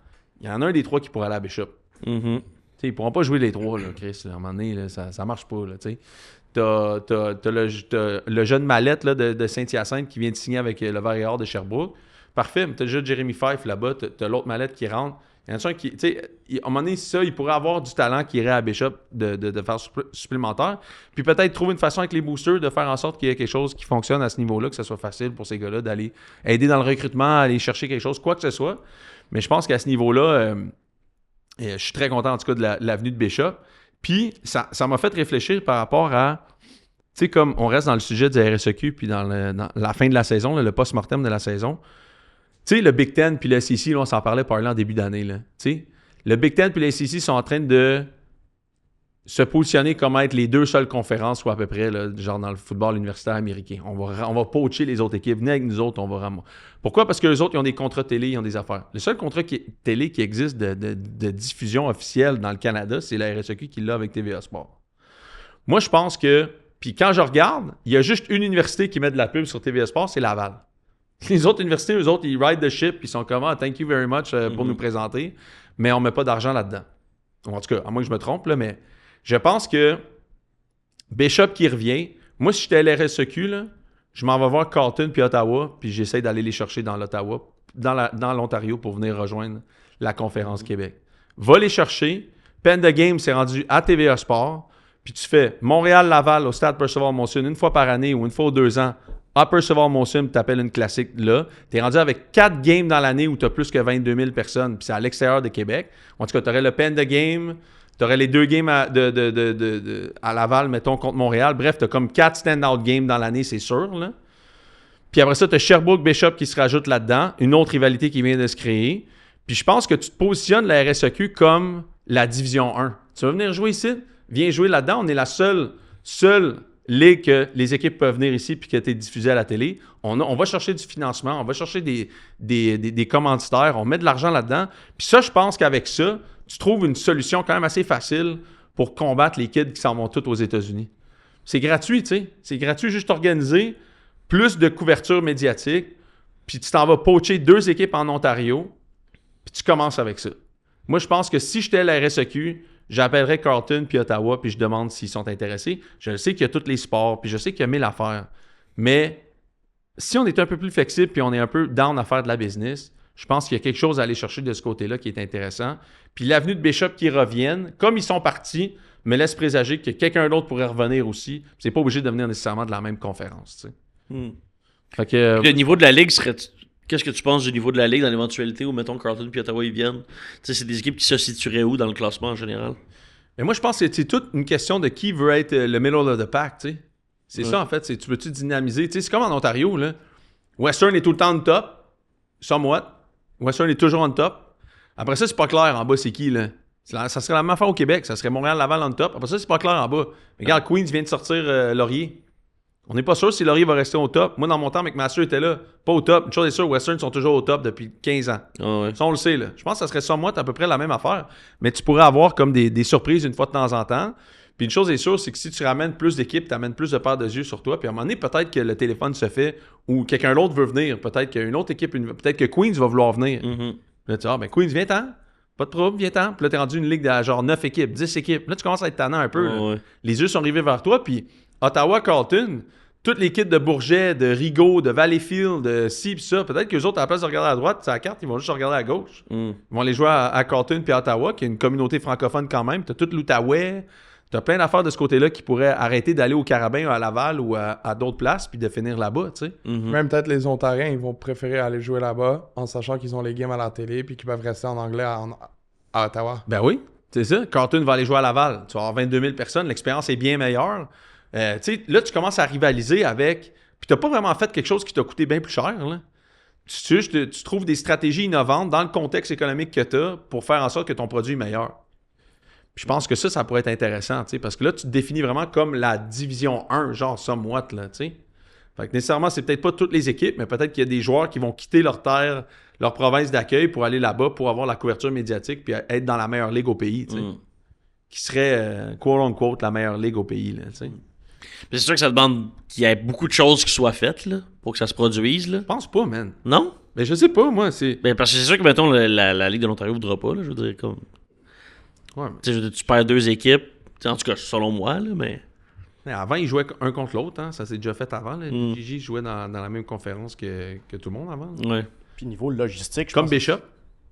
Il y en a un des trois qui pourrait aller à Bishop. Mm-hmm. Tu sais, ils pourront pas jouer les trois, là, Chris. À un moment donné, là, ça marche pas, là, tu sais. T'as le jeune Mallette là, de Saint-Hyacinthe qui vient de signer avec le Vert et Or de Sherbrooke. Parfait, mais t'as déjà Jeremy Fife là-bas, t'as l'autre Mallette qui rentre. Il y en a un qui, tu sais, à un moment donné, ça, il pourrait avoir du talent qui irait à Bishop de faire supplémentaire. Puis peut-être trouver une façon avec les boosters de faire en sorte qu'il y ait quelque chose qui fonctionne à ce niveau-là, que ce soit facile pour ces gars-là d'aller aider dans le recrutement, aller chercher quelque chose, quoi que ce soit. Mais je pense qu'à ce niveau-là, je suis très content en tout cas de l'avenue de Bishop. Puis ça m'a fait réfléchir par rapport à, tu sais, comme on reste dans le sujet du RSEQ, puis dans la fin de la saison, là, le post-mortem de la saison. Tu sais, le Big Ten puis le SEC, là, on s'en parlait en début d'année. Là. Tu sais, le Big Ten puis le SEC sont en train de se positionner comme être les deux seules conférences, ou à peu près, là, genre dans le football universitaire américain. On va poacher les autres équipes. Venez avec nous autres, on va ramasser. Pourquoi? Parce que les autres, ils ont des contrats télé, ils ont des affaires. Le seul contrat télé qui existe de diffusion officielle dans le Canada, c'est la RSEQ qui l'a avec TVA Sport. Moi, je pense que... Puis quand je regarde, il y a juste une université qui met de la pub sur TVA Sport, c'est Laval. Les autres universités, eux autres, ils ride the ship, ils sont comme « thank you very much pour nous présenter », mais on met pas d'argent là-dedans. En tout cas, à moins que je me trompe, là, mais je pense que Bishop qui revient, moi, si j'étais à l'RSEQ, là, je m'en vais voir Carleton puis Ottawa, puis j'essaie d'aller les chercher dans l'Ottawa, dans l'Ontario pour venir rejoindre la Conférence Québec. Va les chercher. Pen de Game, c'est rendu à TVA Sport, puis tu fais Montréal-Laval au Stade Perceval-Monson une fois par année ou une fois aux 2 ans, à Perceval-Monson, tu t'appelles une classique là. Tu es rendu avec 4 games dans l'année où tu as plus que 22 000 personnes, puis c'est à l'extérieur de Québec. En tout cas, tu aurais le Pen de Game, tu aurais les 2 games à Laval, mettons, contre Montréal. Bref, tu as comme 4 stand-out games dans l'année, c'est sûr. Là. Puis après ça, tu as Sherbrooke-Bishop qui se rajoute là-dedans, une autre rivalité qui vient de se créer. Puis je pense que tu te positionnes la RSEQ comme la Division 1. Tu veux venir jouer ici? Viens jouer là-dedans. On est la seule ligue que les équipes peuvent venir ici puis que tu es diffusé à la télé. On va chercher du financement, on va chercher des commanditaires, on met de l'argent là-dedans. Puis ça, je pense qu'avec ça, tu trouves une solution quand même assez facile pour combattre les kids qui s'en vont tous aux États-Unis. C'est gratuit, tu sais. C'est gratuit, juste organisé, plus de couverture médiatique, puis tu t'en vas poacher 2 équipes en Ontario, puis tu commences avec ça. Moi, je pense que si j'étais à la RSEQ, j'appellerais Carleton puis Ottawa, puis je demande s'ils sont intéressés. Je sais qu'il y a tous les sports, puis je sais qu'il y a 1000 affaires. Mais si on est un peu plus flexible, puis on est un peu down à faire de la business, je pense qu'il y a quelque chose à aller chercher de ce côté-là qui est intéressant. Puis l'avenue de Bishop qui reviennent, comme ils sont partis, me laisse présager que quelqu'un d'autre pourrait revenir aussi. C'est pas obligé de venir nécessairement de la même conférence, tu sais. Fait que... Le niveau de la ligue serait... Qu'est-ce que tu penses du niveau de la ligue dans l'éventualité où, mettons, Carleton et Ottawa, ils viennent? Tu sais, c'est des équipes qui se situeraient où dans le classement en général? Mais moi, je pense que c'est toute une question de qui veut être le middle of the pack, tu sais. C'est ça, en fait. Tu veux-tu dynamiser? Tu sais, c'est comme en Ontario, là. Western est tout le temps en top. Somewhat. Western est toujours en top. Après ça, c'est pas clair en bas, c'est qui, là? Ça serait la même affaire au Québec. Ça serait Montréal-Laval en top. Après ça, c'est pas clair en bas. Regarde, Queens vient de sortir Laurier. On n'est pas sûr si Laurier va rester au top. Moi, dans mon temps, McMaster était là. Pas au top. Une chose est sûre, Western sont toujours au top depuis 15 ans. Ah ouais. Ça, on le sait, là. Je pense que ça serait somewhat à peu près la même affaire. Mais tu pourrais avoir comme des surprises une fois de temps en temps. Puis une chose est sûre, c'est que si tu ramènes plus d'équipes, tu amènes plus de paires de yeux sur toi. Puis à un moment donné, peut-être que le téléphone se fait ou quelqu'un d'autre veut venir. Peut-être qu'une autre équipe, peut-être que Queens va vouloir venir. Mm-hmm. Là, tu dis, ben Queens, viens-t'en. Pas de trouble, viens-t'en. Puis là, t'es rendu une ligue de genre 9 équipes, 10 équipes. Là, tu commences à être tannant un peu. Ah ouais. Les yeux sont rivés vers toi. Puis Ottawa-Carleton, toute l'équipe de Bourget, de Rigaud, de Valleyfield, de ci pis ça, peut-être qu'eux autres, à la place de regarder à droite, c'est la carte, ils vont juste regarder à gauche. Ils vont aller jouer à Carleton puis à Ottawa, qui est une communauté francophone quand même. T'as tout l'Outaouais. T'as plein d'affaires de ce côté-là qui pourraient arrêter d'aller au Carabin, à Laval ou à d'autres places puis de finir là-bas, tu sais. Même peut-être les Ontariens, ils vont préférer aller jouer là-bas en sachant qu'ils ont les games à la télé puis qu'ils peuvent rester en anglais à Ottawa. Ben oui, c'est ça. Carleton va aller jouer à Laval. Tu vas avoir 22 000 personnes. L'expérience est bien meilleure. Tu sais, là, tu commences à rivaliser avec... Puis t'as pas vraiment fait quelque chose qui t'a coûté bien plus cher, là. Tu trouves des stratégies innovantes dans le contexte économique que t'as pour faire en sorte que ton produit est meilleur. Puis je pense que ça pourrait être intéressant, tu sais, parce que là, tu te définis vraiment comme la division 1, genre somewhat, là, tu sais. Fait que nécessairement, c'est peut-être pas toutes les équipes, mais peut-être qu'il y a des joueurs qui vont quitter leur terre, leur province d'accueil pour aller là-bas, pour avoir la couverture médiatique, puis être dans la meilleure ligue au pays, tu sais. Qui serait, quote-unquote, la meilleure ligue au pays, là, tu sais. C'est sûr que ça demande qu'il y ait beaucoup de choses qui soient faites, là, pour que ça se produise, là. Je pense pas, man. Non? Mais je sais pas, moi, c'est... Ben, parce que c'est sûr que, mettons, la Ligue de l'Ontario voudra pas, là, je veux dire, comme... Ouais, Tu sais, tu perds 2 équipes, tu sais, en tout cas, selon moi, là, mais... mais avant, ils jouaient un contre l'autre, hein. Ça s'est déjà fait avant, là. Gigi jouait dans la même conférence que tout le monde avant. Ouais. Puis niveau logistique, je Comme pense Bishop,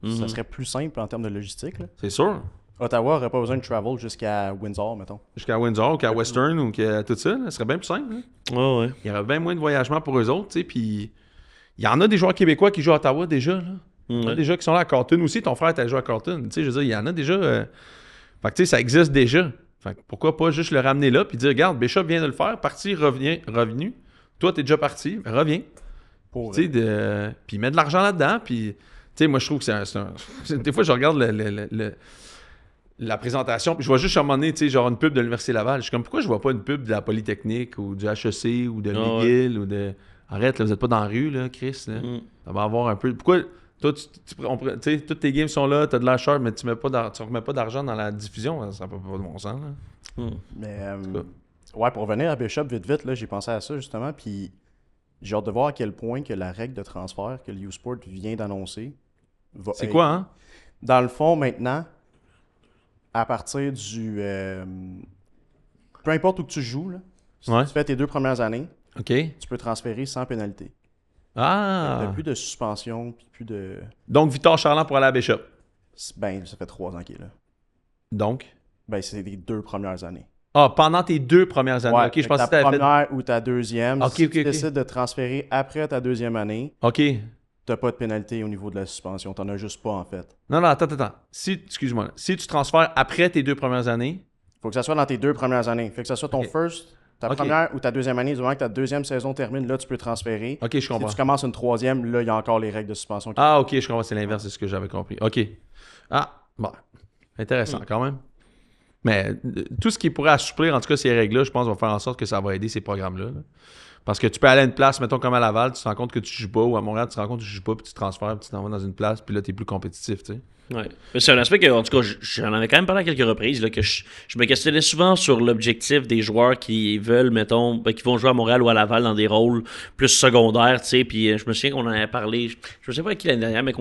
que ça serait plus simple en termes de logistique. Là. c'est sûr. Ottawa n'aurait pas besoin de travel jusqu'à Windsor, mettons. Jusqu'à Windsor ou qu'à Western ou que tout ça, là, ce serait bien plus simple, hein. Ouais, ouais. Il y aurait bien moins de voyagement pour eux autres, tu sais, puis il y en a des joueurs québécois qui jouent à Ottawa déjà, là. Il y en a déjà qui sont là à Carleton aussi. Ton frère t'a joué à Carleton, tu sais, je veux dire, il y en a déjà... Fait que, tu sais, ça existe déjà. Fait que pourquoi pas juste le ramener là puis dire, regarde, Bishop vient de le faire, parti, revenu. Toi, t'es déjà parti, ben, reviens. Pour, Tu sais, puis mets de l'argent là-dedans, puis... Tu sais, moi, je trouve que c'est un... Des fois, je regarde la présentation, puis je vois juste à un moment donné, tu sais, genre une pub de l'Université Laval. Je suis comme, pourquoi je vois pas une pub de la Polytechnique ou du HEC ou de McGill ou de... Arrête, là, vous êtes pas dans la rue, là, Chris, là. Ça va avoir un peu... Pourquoi... Toi, tu sais, toutes tes games sont là, t'as de la sharp, mais tu remets pas d'argent dans la diffusion, ça n'a pas de bon sens, là. Mais, ouais, pour revenir à Bishop, vite, là, j'ai pensé à ça, justement, puis j'ai hâte de voir à quel point que la règle de transfert que le U-Sport vient d'annoncer va C'est être- quoi, hein? Dans le fond, maintenant, à partir du... peu importe où que tu joues, là, si Ouais. tu fais tes 2 premières années, OK. tu peux transférer sans pénalité. Il n'y Ah! a plus de suspension, puis plus de... Donc, Victor Charland pour aller à Bishop. Ben, ça fait 3 ans qu'il est là. Donc? Ben, c'est les 2 premières années. Ah, pendant tes 2 premières années. Ouais, OK, je fait pensais que ta t'avais fait... première ou ta deuxième, Ok, si ok, tu ok. décides de transférer après ta deuxième année, OK. t'as pas de pénalité au niveau de la suspension. T'en as juste pas, en fait. Non, attends. Excuse-moi. Là. Si tu transfères après tes 2 premières années... Faut que ça soit dans tes 2 premières années. Fait que ça soit ton Ok. first, ta Ok. première ou ta deuxième année. Du moment que ta deuxième saison termine, là, tu peux transférer. OK, je Si comprends. tu commences une troisième, là, il y a encore les règles de suspension. Ah, OK, je comprends. C'est l'inverse de ce que j'avais compris. OK. Ah, bon. Intéressant, quand même. Mais tout ce qui pourrait assouplir, en tout cas, ces règles-là, je pense, va faire en sorte que ça va aider ces programmes-là. Là. Parce que tu peux aller à une place, mettons comme à Laval, tu te rends compte que tu joues pas, ou à Montréal, tu te rends compte que tu joues pas, puis tu te transfères, puis tu t'en vas dans une place, puis là, tu es plus compétitif, tu sais. Ouais. Mais c'est un aspect que, en tout cas, j'en avais quand même parlé à quelques reprises, là, que je me questionnais souvent sur l'objectif des joueurs qui veulent, mettons, qui vont jouer à Montréal ou à Laval dans des rôles plus secondaires, tu sais, puis je me souviens qu'on en avait parlé, je sais pas avec qui l'année dernière, mais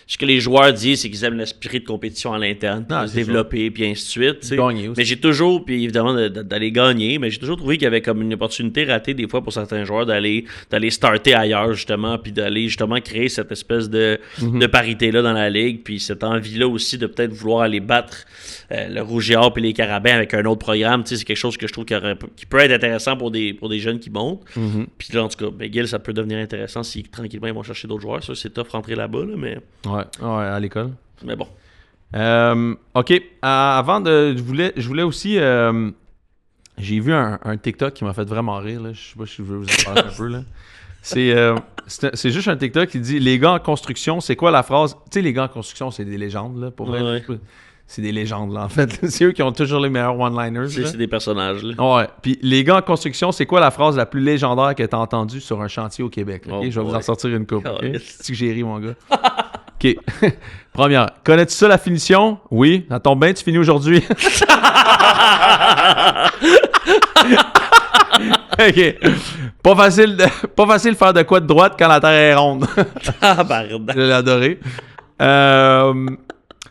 ce que les joueurs disent, c'est qu'ils aiment l'esprit de compétition à l'interne, Ah, de se c'est développer, puis ainsi de suite, tu sais. Gagner aussi. Mais j'ai toujours, puis évidemment d'aller gagner, mais j'ai toujours trouvé qu'il y avait comme une opportunité ratée des fois pour certains joueurs d'aller starter ailleurs, justement, puis d'aller justement créer cette espèce de parité-là dans la ligue, puis cette envie-là aussi de peut-être vouloir aller battre le Rouge et Or puis les Carabins avec un autre programme. C'est quelque chose que je trouve qui peut être intéressant pour des jeunes qui montent. Puis là, en tout cas, McGill, ça peut devenir intéressant si tranquillement ils vont chercher d'autres joueurs. Ça, c'est tough rentrer là-bas, là, mais... Ouais, à l'école. Mais bon. OK. Avant de... Je voulais aussi... j'ai vu un TikTok qui m'a fait vraiment rire. Là. Je sais pas si je veux vous en parler un peu. Là. C'est juste un TikTok qui dit « Les gars en construction, c'est quoi la phrase? » Tu sais, les gars en construction, c'est des légendes. Là, pour vrai. Ouais. C'est des légendes, là, en fait. C'est eux qui ont toujours les meilleurs one-liners. C'est des personnages, là. Ouais. Puis les gars en construction, c'est quoi la phrase la plus légendaire que tu as entendue sur un chantier au Québec? OK? Je vais vous en sortir une coupe. Okay? C'est que j'ai ri, mon gars. OK. Première. Connais-tu ça, la finition? Oui. Ça tombe bien, tu finis aujourd'hui. OK. Pas facile de faire de quoi de droite quand la terre est ronde. Tabarnak. Je l'ai adoré.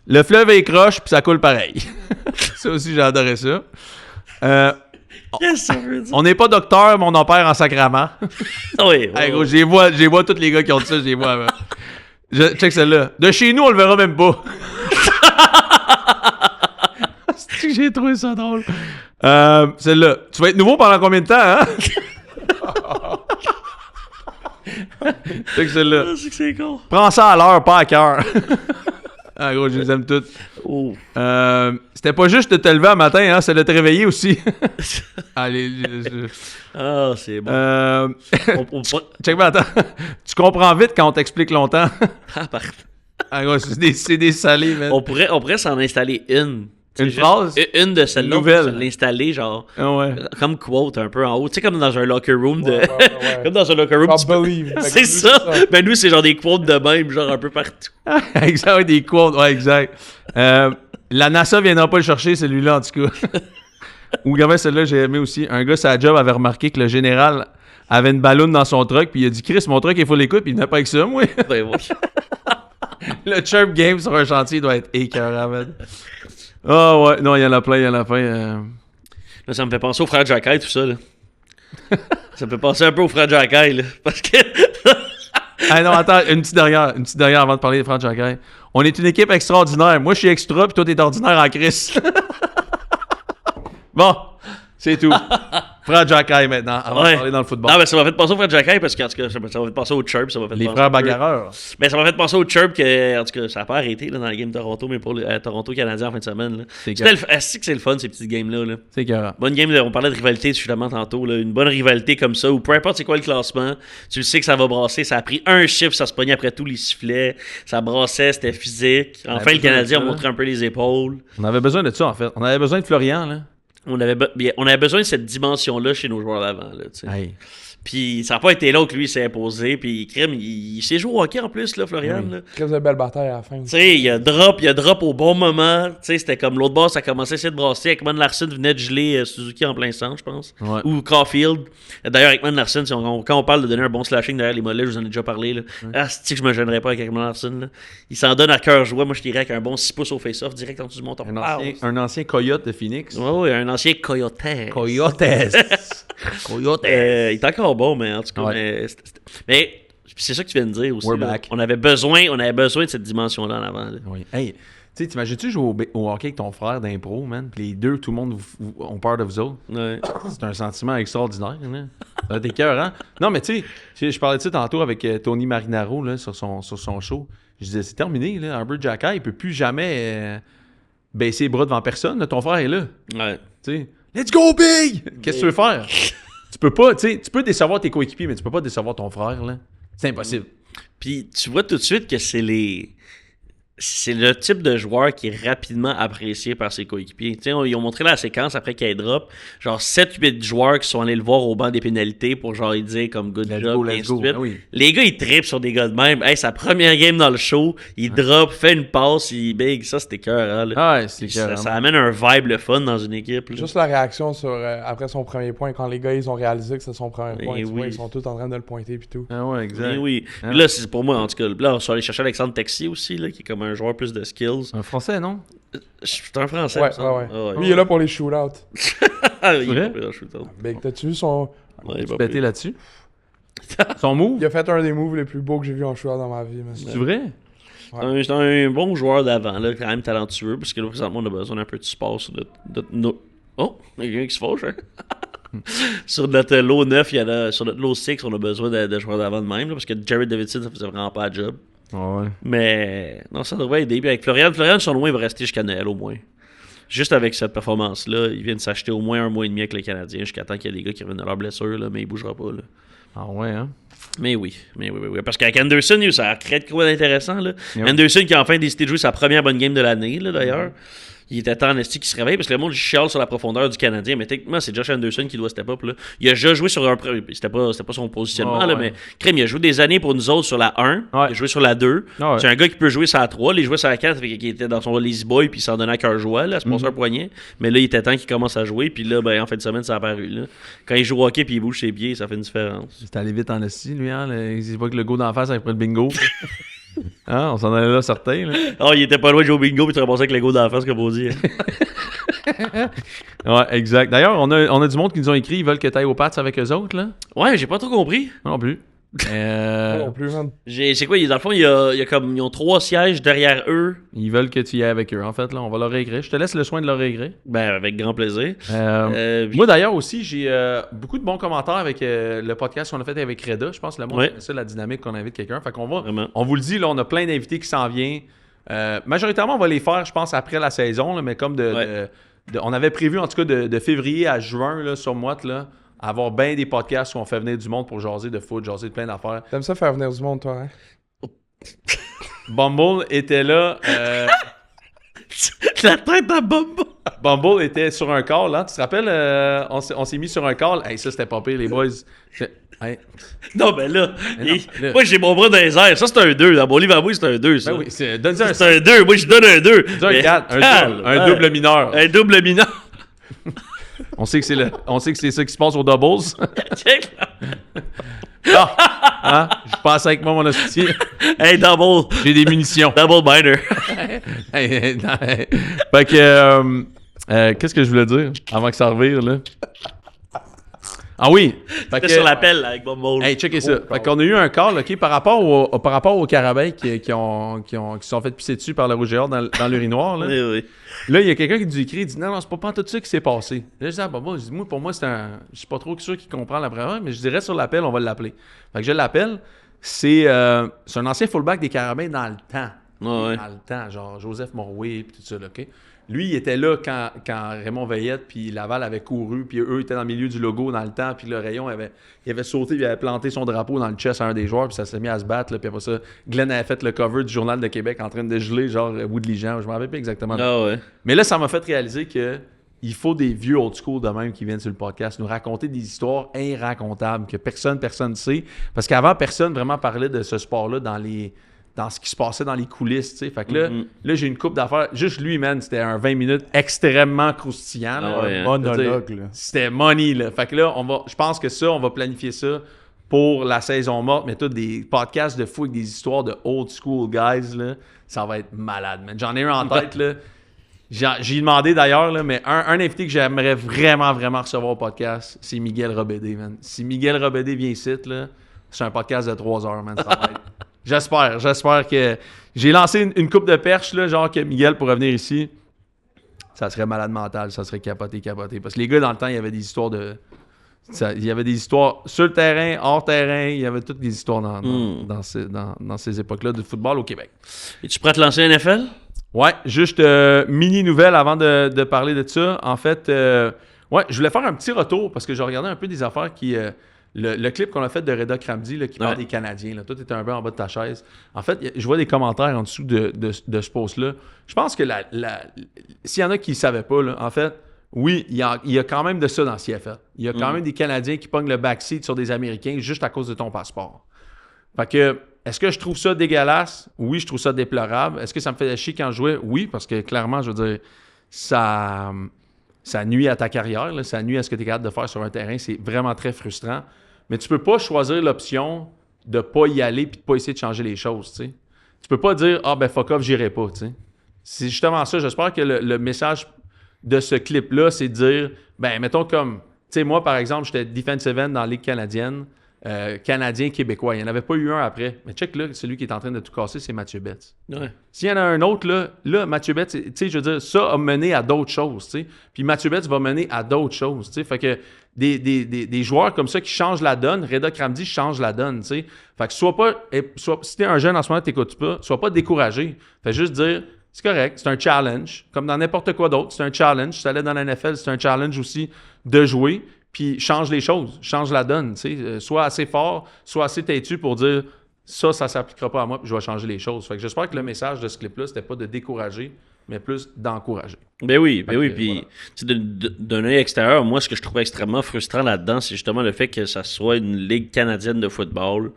Le fleuve est croche, puis ça coule pareil. Ça aussi, j'ai adoré ça. Qu'est-ce que ça veut dire? On n'est pas docteur, mais on opère en sacrament. Oui. Hey, gros, j'y vois tous les gars qui ont dit ça, j'y vois. Check celle-là. De chez nous, on le verra même pas. C'est que j'ai trouvé ça drôle. Celle-là. Tu vas être nouveau pendant combien de temps, hein? Check celle-là. C'est que c'est con. Prends ça à l'heure, pas à cœur. Ah, gros, je les aime toutes. Oh. C'était pas juste de te lever un matin, hein, c'est de te réveiller aussi. Allez, Ah, c'est bon. Check bien, attends. Tu comprends vite quand on t'explique longtemps. Ah, gros, c'est des salés, man. On pourrait s'en installer une. Une phrase? Une de celles-là. Nouvelle. L'installer, genre. Ah ouais. Comme quote un peu en haut. Tu sais, comme dans un locker room. Ouais. Comme dans un locker room. Believe. C'est ça. Ben, nous, c'est genre des quotes de même, genre un peu partout. Exact, ouais, des quotes. Ouais, exact. La NASA viendra pas le chercher, celui-là, en tout cas. Ou, regardez, celle-là, j'ai aimé aussi. Un gars, sa job, avait remarqué que le général avait une balloune dans son truck, puis il a dit, Chris, mon truck, il faut l'écouter, puis il n'a pas avec ça, moi. Ben, ouais. Le chirp game sur un chantier doit être écœurant, man. Ah ouais, non, il y en a plein. Là, ça me fait penser au frère Jacky, tout ça, là. Ça me fait penser un peu au frère Jacky, là. Parce que... Ah non, attends, une petite dernière avant de parler des frères Jacky. On est une équipe extraordinaire. Moi, je suis extra, puis toi, t'es ordinaire en Christ. Bon, c'est tout. Frère Jacky maintenant, avant de parler dans le football. Non, mais ça m'a fait penser au frère Jacky parce que, en tout cas, ça m'a fait penser au Chirp. Les frères bagarreurs. Mais ça m'a fait penser au Chirp que, en tout cas, ça n'a pas arrêté là, dans la game de Toronto, mais pour Toronto Canadien en fin de semaine. Là. C'est que c'est le fun, ces petites games-là. Là. C'est carré. Bonne game, on parlait de rivalité justement tantôt. Là, une bonne rivalité comme ça, où peu importe c'est quoi le classement, tu le sais que ça va brasser. Ça a pris un chiffre, ça se pognait après tous les sifflets. Ça brassait, c'était physique. Enfin, le Canadien a montré un peu les épaules. On avait besoin de ça, en fait. On avait besoin de Florian, là. On avait besoin de cette dimension-là chez nos joueurs d'avant. Hey. Puis ça n'a pas été là que lui s'est imposé. Puis Crème, il s'est joué au hockey en plus, là, Florian. Oui. Très de belle bataille à la fin. Tu sais, il y a drop au bon moment. Tu sais, c'était comme l'autre bord, ça commençait à essayer de brasser. Ekman Larson venait de geler Suzuki en plein centre, je pense. Ouais. Ou Caulfield. D'ailleurs, Ekman Larson, quand on parle de donner un bon slashing derrière les mollets, je vous en ai déjà parlé. Là. C'est que je me gênerais pas avec Ekman Larson. Là. Il s'en donne à cœur joie. Moi, je dirais avec un bon 6 pouces au face-off, direct en dessous du montant. Un ancien coyote de Phoenix. Oui, un ancien coyote. Coyotes. Il est encore bon, mais en tout cas, mais c'est ça que tu viens de dire aussi. On avait besoin de cette dimension-là en avant. Là. Oui. Hey, tu sais, t'imagines-tu jouer au hockey avec ton frère d'impro, man? Puis les deux, tout le monde ont peur de vous autres. Ouais. C'est un sentiment extraordinaire, hein? Ça va être écœurant. Non, mais tu sais, je parlais de ça tantôt avec Tony Marinaro là, sur son show. Je disais, c'est terminé, là. Albert Jacky, il peut plus jamais baisser les bras devant personne. Là. Ton frère est là. Ouais. Tu sais, let's go, big! Qu'est-ce que tu veux faire? Tu peux pas, tu sais, tu peux décevoir tes coéquipiers, mais tu peux pas décevoir ton frère, là. C'est impossible. Puis tu vois tout de suite que c'est le type de joueur qui est rapidement apprécié par ses coéquipiers. Tu sais, ils ont montré la séquence après qu'il drop, genre 7-8 joueurs qui sont allés le voir au banc des pénalités pour genre lui dire comme good job, et ainsi de suite. Ah oui. Les gars, ils trippent sur des gars de même. Hey, sa première game dans le show, il drop, fait une passe, il big, ça c'était cœur. Ah ouais, c'est cœur. Ça amène un vibe le fun dans une équipe. Là. Juste la réaction sur après son premier point, quand les gars ils ont réalisé que c'est son premier point, tu vois, ils sont tous en train de le pointer puis tout. Ah ouais, exact. Oui. Ah. Puis là, c'est pour moi, en tout cas. Là, on va aller chercher Alexandre Texier aussi, là, qui est comme un joueur plus de skills. Un Français, non? Je suis un Français. Ouais, me semble. ouais. Ah, Lui, il est là pour les shootouts. Ah, il est vrai? pas pire en shootout. Big, t'as-tu vu son. Ouais, il est Tu pas pété pire. là-dessus. Son move, Il a fait un des moves les plus beaux que j'ai vu en shootout dans ma vie. Man. c'est vrai? C'est un bon joueur d'avant, là, quand même talentueux, parce que là, présentement, on a besoin d'un peu de support sur Oh, il y a quelqu'un qui se fâche, hein? Sur notre lot 9, sur notre lot 6, on a besoin de joueurs d'avant de même, là, parce que Jared Davidson, ça faisait vraiment pas le job. Ouais. Mais non, ça devrait aider. Puis avec Florian, son loin, il va rester jusqu'à Noël au moins. Juste avec cette performance-là, il vient de s'acheter au moins 1 mois et demi avec les Canadiens jusqu'à temps qu'il y ait des gars qui reviennent de leur blessure, là, mais il bougera pas. Là. Ah ouais, hein? Mais oui. Parce qu'avec Anderson, ça a créé de quoi d'intéressant. Là. Ouais. Anderson qui a enfin décidé de jouer sa première bonne game de l'année, là, d'ailleurs. Il était temps en esti qui se réveille parce que le monde chiale sur la profondeur du Canadien, mais techniquement c'est Josh Anderson qui doit step up là. Il a déjà joué sur un c'était pas son positionnement Oh, là, ouais. mais crème, il a joué des années pour nous autres sur la 1, il a joué sur la 2. Ah ouais. C'est un gars qui peut jouer sur la 3, il jouait sur la 4, fait qu'il était dans son lazy boy puis il s'en donnait à cœur joie là, à se passer un poignet, mais là il était temps qu'il commence à jouer puis là ben en fin de semaine ça a apparu là. Quand il joue au hockey puis il bouge ses pieds, ça fait une différence. C'est allé vite en esti, lui, hein? Il voit que le go d'en face après le bingo. Hein? On s'en allait là, certains, là. Oh, il était pas loin de jouer au bingo puis tu repassais avec le go d'en face comme on dit. Ouais, exact. D'ailleurs, on a du monde qui nous ont écrit, ils veulent que tu ailles aux Pats avec eux autres, là. Ouais, j'ai pas trop compris. Non plus. Pas non plus, man. C'est quoi, dans le fond, il y a comme ils ont 3 sièges derrière eux. Ils veulent que tu y ailles avec eux. En fait, là, on va leur réécrire. Je te laisse le soin de leur réécrire. Ben, avec grand plaisir. Puis- Moi, d'ailleurs, aussi, j'ai beaucoup de bons commentaires avec le podcast qu'on a fait avec Reda. Je pense que le monde Ouais. aime ça, la dynamique qu'on invite quelqu'un. Fait qu'on va, Vraiment. on vous le dit, là, on a plein d'invités qui s'en viennent. Majoritairement, on va les faire, je pense, après la saison, là, mais comme on avait prévu, en tout cas, de février à juin, là, sur Mouette, là, avoir bien des podcasts où on fait venir du monde pour jaser de foot, jaser de plein d'affaires. T'aimes ça faire venir du monde, toi, hein? Bumble était là. La tête à Bumble. Bumble était sur un call, là. Tu te rappelles, on s'est mis sur un call. Hey, ça, c'était pas pire, les boys. Hey. Non, ben là, Mais non, là. moi j'ai mon bras dans les airs. Ça, c'est un 2. Dans mon livre à moi, c'est un 2. Ça. Ben oui, donne-y un C'est un 2. Moi, je donne un 2. un 4, un double mineur. Un double mineur. On sait que c'est ça qui se passe aux doubles. Check. Ah, hein? Je passe avec moi, mon hostie. Hey, double. J'ai des munitions. Double binder. Hey, fait que, qu'est-ce que je voulais dire avant que ça revire, là? Ah oui! Fait C'était que, sur l'appel avec Bumble. hey, checkez ça. Fait qu'on a eu un call, OK, par rapport aux Carabins qui se sont fait pisser dessus par le rouge et or dans l'urinoir, là. Oui, oui. Là, il y a quelqu'un qui nous écrit, il dit non, c'est pas tout ça qui s'est passé. Là, je dis, moi, pour moi, c'est un. Je suis pas trop sûr qu'il comprend la première, mais je dirais sur l'appel, on va l'appeler. Fait que je l'appelle. C'est un ancien fullback des Carabins dans le temps. Ouais. Dans le temps, genre Joseph Morway et tout ça, là, OK? Lui, il était là quand Raymond Veillette puis Laval avaient couru, puis eux étaient dans le milieu du logo dans le temps, puis le rayon il avait sauté, il avait planté son drapeau dans le chest à un des joueurs, puis ça s'est mis à se battre, là, puis après ça, Glenn avait fait le cover du Journal de Québec en train de geler, genre Woodley Jean, je m'en rappelle pas exactement. Ah ouais. Mais là, ça m'a fait réaliser que il faut des vieux old school de même qui viennent sur le podcast nous raconter des histoires irracontables que personne ne sait. Parce qu'avant, personne vraiment parlait de ce sport-là dans ce qui se passait dans les coulisses, tu sais. Fait que là, j'ai une coupe d'affaires. Juste lui, man, c'était un 20 minutes extrêmement croustillant. Là. Ah ouais, hein. Monologue, là. C'était money, là. Fait que là, je pense que ça, on va planifier ça pour la saison morte, mais tous des podcasts de fou avec des histoires de old school guys, là. Ça va être malade, man. J'en ai un en tête, là. J'ai demandé d'ailleurs, là, mais un invité que j'aimerais vraiment, vraiment recevoir au podcast, c'est Miguel Robédé, man. Si Miguel Robédé vient ici, là, c'est un podcast de 3 heures, man. Ça va être... J'espère que... J'ai lancé une coupe de perche, là, genre que Miguel pourrait venir ici. Ça serait malade mental, ça serait capoté. Parce que les gars, dans le temps, il y avait des histoires de... Il y avait des histoires sur le terrain, hors terrain, il y avait toutes des histoires dans ces époques-là de football au Québec. Es-tu prêt à te lancer à NFL? Ouais, juste mini nouvelle avant de parler de ça. En fait, ouais, je voulais faire un petit retour parce que j'ai regardé un peu des affaires qui... le clip qu'on a fait de Reda Kramdi là, qui parle des Canadiens. Là. Toi, tu étais un peu en bas de ta chaise. En fait, je vois des commentaires en dessous de ce post-là. Je pense que s'il y en a qui ne savaient pas, là, en fait, oui, il y a quand même de ça dans CFL. Il y a quand même des Canadiens qui pognent le backseat sur des Américains juste à cause de ton passeport. Fait que, est-ce que je trouve ça dégueulasse? Oui, je trouve ça déplorable. Est-ce que ça me fait chier quand je jouais? Oui, parce que clairement, je veux dire, ça nuit à ta carrière, là, ça nuit à ce que tu es capable de faire sur un terrain. C'est vraiment très frustrant. Mais tu peux pas choisir l'option de pas y aller puis de pas essayer de changer les choses, tu sais. Tu peux pas dire « Ah, ben fuck off, j'irai pas », tu sais. C'est justement ça. J'espère que le message de ce clip-là, c'est de dire, ben, mettons comme, tu sais, moi, par exemple, j'étais defensive end dans la Ligue canadienne, canadien-québécois. Il n'y en avait pas eu un après. Mais check là, celui qui est en train de tout casser, c'est Mathieu Betts. Ouais. S'il y en a un autre, là Mathieu Betts, tu sais, je veux dire, ça a mené à d'autres choses, tu sais. Puis Mathieu Betts va mener à d'autres choses, tu sais. Fait que des joueurs comme ça qui changent la donne, Reda Kramdi change la donne, tu sais. Fait que si t'es un jeune en ce moment, t'écoutes pas, sois pas découragé. Fait juste dire, c'est correct, c'est un challenge. Comme dans n'importe quoi d'autre, c'est un challenge. Si t'allais dans la NFL, c'est un challenge aussi de jouer. Puis change les choses, change la donne, tu sais. Sois assez fort, sois assez têtu pour dire ça s'appliquera pas à moi, puis je vais changer les choses. Fait que j'espère que le message de ce clip-là, c'était pas de décourager, mais plus d'encourager. Ben oui, Fait que, puis d'un œil extérieur, moi, ce que je trouvais extrêmement frustrant là-dedans, c'est justement le fait que ça soit une ligue canadienne de football,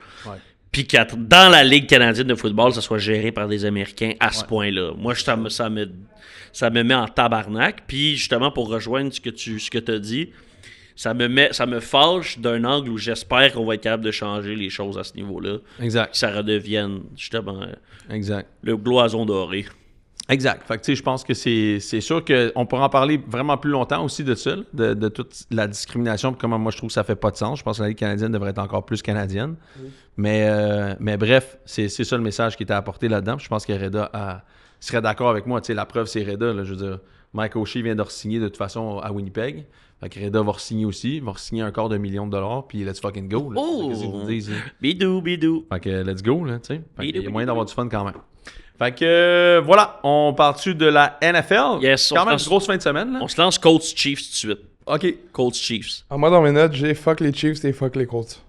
puis que dans la ligue canadienne de football, ça soit géré par des Américains à ce point-là. Moi, ça me met en tabarnak, puis justement, pour rejoindre ce que tu as dit, ça me fâche d'un angle où j'espère qu'on va être capable de changer les choses à ce niveau-là. Exact. Que ça redevienne, justement, Exact. le blason doré. Exact. Fait que tu sais, je pense que c'est sûr qu'on pourra en parler vraiment plus longtemps aussi de ça, de toute la discrimination, puis comment moi je trouve que ça fait pas de sens. Je pense que la Ligue canadienne devrait être encore plus canadienne. Oui. Mais bref, c'est ça le message qui était apporté là-dedans. Puis je pense que Reda serait d'accord avec moi. Tu sais, la preuve, c'est Reda. Là, je veux dire, Mike O'Shea vient de re-signer de toute façon à Winnipeg. Fait que Reda va re-signer aussi. Il va re-signer un quart $1 million, puis let's fucking go. Là. Qu'est-ce que vous dites? Bidou. Fait que let's go, là, tu sais. Fait qu'il y a moyen d'avoir du fun quand même. Fait que voilà, on part-tu de la NFL? Yes, quand même une grosse fin de semaine, là. On se lance Colts Chiefs tout de suite. OK. Colts Chiefs. Moi, dans mes notes, j'ai fuck les Chiefs et fuck les Colts.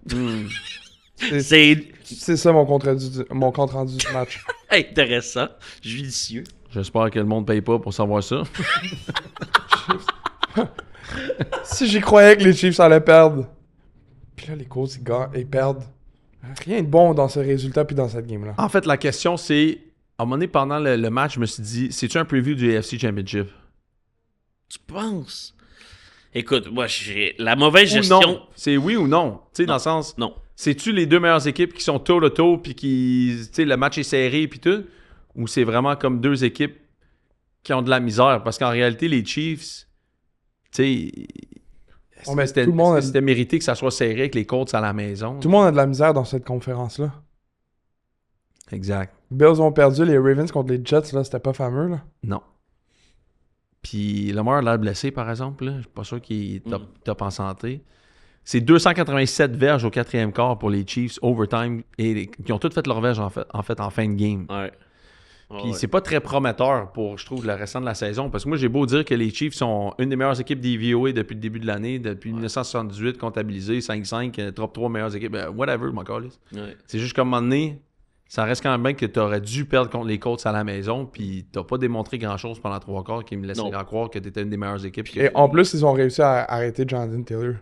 C'est ça mon compte rendu du match. Intéressant. Judicieux. J'espère que le monde paye pas pour savoir ça. Si j'y croyais que les Chiefs allaient perdre. Puis là, les Colts, ils perdent. Rien de bon dans ce résultat puis dans cette game-là. En fait, la question, c'est... À un moment donné, pendant le match, je me suis dit, c'est-tu un preview du AFC Championship? Tu penses? Écoute, moi, j'ai la mauvaise gestion... Ou non. C'est oui ou non? Tu sais, dans le sens... Non. C'est-tu les deux meilleures équipes qui sont toe-to-toe puis qui... Tu sais, le match est serré puis tout? Ou c'est vraiment comme deux équipes qui ont de la misère? Parce qu'en réalité, les Chiefs... Tu sais... C'était mérité que ça soit serré avec les Colts à la maison. Tout le monde a de la misère dans cette conférence-là. Exact. Bills ont perdu, les Ravens contre les Jets, là, c'était pas fameux, là. Non. Puis Lamar a l'air blessé, par exemple, là. Je suis pas sûr qu'il est top en santé. C'est 287 verges au quatrième quart pour les Chiefs, overtime, et qui ont toutes fait leur verge en fin de game. Ouais. Puis c'est pas très prometteur pour, je trouve, le restant de la saison. Parce que moi, j'ai beau dire que les Chiefs sont une des meilleures équipes DVOA depuis le début de l'année, depuis 1978, comptabilisé, 5-5, top 3 meilleures équipes, whatever, mon calisse. Ouais. C'est juste comme un moment donné, ça reste quand même bien que tu aurais dû perdre contre les Colts à la maison, puis t'as pas démontré grand-chose pendant 3 quarts qui me laissait croire que t'étais une des meilleures équipes. Et en plus, ils ont réussi à arrêter Jonathan Taylor.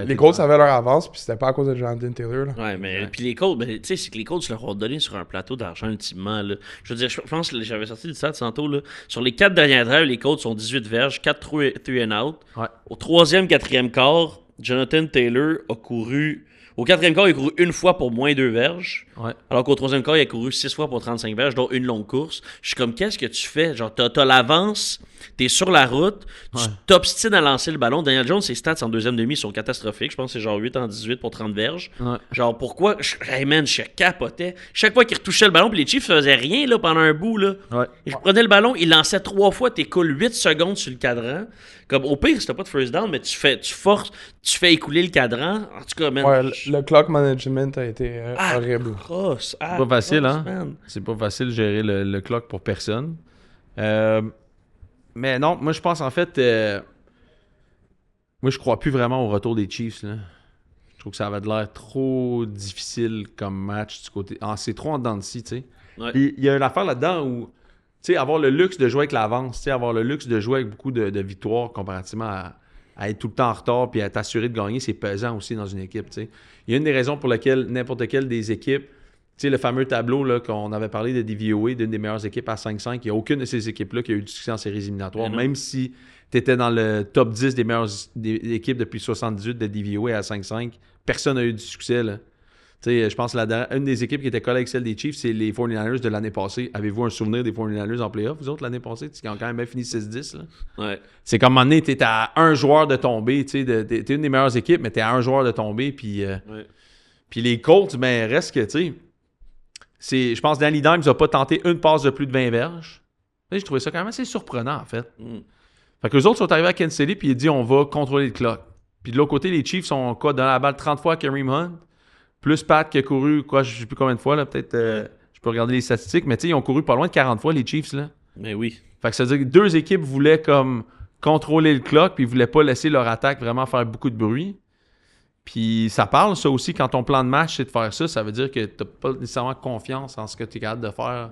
Les Colts ça avaient leur avance, puis c'était pas à cause de Jonathan Taylor. Là. Ouais, mais puis les Colts, tu sais, c'est que les Colts leur ont donné sur un plateau d'argent ultimement. Là. Je veux dire, je pense que j'avais sorti du stat tantôt. Là. Sur les 4 dernières drives, les Colts sont 18 verges, 4 3 and out. Ouais. Au 3e, 4e quart, Jonathan Taylor a couru. Au 4e quart, il a couru une fois pour moins 2 verges. Ouais. Alors qu'au 3e quart, il a couru 6 fois pour 35 verges, dont une longue course. Je suis comme, qu'est-ce que tu fais? Genre, t'as l'avance, t'es sur la route, tu t'obstines à lancer le ballon. Daniel Jones, ses stats en deuxième demi sont catastrophiques. Je pense que c'est genre 8 en 18 pour 30 verges. Ouais. Genre, pourquoi? Hey man, je capotais. Chaque fois qu'il retouchait le ballon, puis les Chiefs faisaient rien là, pendant un bout. Là. Ouais. Il prenait le ballon, il lançait 3 fois, t'écoules 8 secondes sur le cadran. Comme au pire, c'était pas de first down, mais tu fais écouler le cadran. En tout cas, man. Ouais, le clock management a été horrible. Crosse, c'est pas facile, hein? Man. C'est pas facile de gérer le clock pour personne. Mais non, moi je pense en fait... moi je crois plus vraiment au retour des Chiefs, là. Je trouve que ça avait l'air trop difficile comme match du côté... c'est trop en dents de scie, tu sais. Ouais. Il y a une affaire là-dedans où... Tu sais, avoir le luxe de jouer avec l'avance, tu sais, avoir le luxe de jouer avec beaucoup de victoires comparativement à être tout le temps en retard puis à être assuré de gagner, c'est pesant aussi dans une équipe, tu sais. Il y a une des raisons pour lesquelles n'importe quelle des équipes, tu sais, le fameux tableau là, qu'on avait parlé de DVOA, d'une des meilleures équipes à 5-5, il n'y a aucune de ces équipes-là qui a eu du succès en séries éliminatoires, même si tu étais dans le top 10 des meilleures équipes depuis 78 de DVOA à 5-5, personne n'a eu du succès, là. Tu sais, je pense que une des équipes qui était collée avec celle des Chiefs, c'est les 49ers de l'année passée. Avez-vous un souvenir des 49ers en playoff, vous autres, l'année passée? Qui ont quand même bien fini 6-10, là. Ouais. C'est comme à un moment donné, t'es à un joueur de tomber, tu sais, t'es une des meilleures équipes, mais t'es à un joueur de tomber, puis les Colts, ben, reste que, tu sais, je pense que Danny Dimes n'a pas tenté une passe de plus de 20 verges. J'ai trouvé ça quand même assez surprenant, en fait. Fait que les autres sont arrivés à Kansas City, puis ils ont dit, on va contrôler le clock. Puis de l'autre côté, les Chiefs ont quoi, donné la balle 30 fois à Kareem Hunt, plus Pat qui a couru, quoi, je sais plus combien de fois, là, peut-être, je peux regarder les statistiques, mais tu sais, ils ont couru pas loin de 40 fois, les Chiefs, là. Mais oui. Fait que ça veut dire que deux équipes voulaient comme contrôler le clock, puis ils voulaient pas laisser leur attaque vraiment faire beaucoup de bruit. Puis ça parle, ça aussi, quand ton plan de match, c'est de faire ça, ça veut dire que t'as pas nécessairement confiance en ce que tu es capable de faire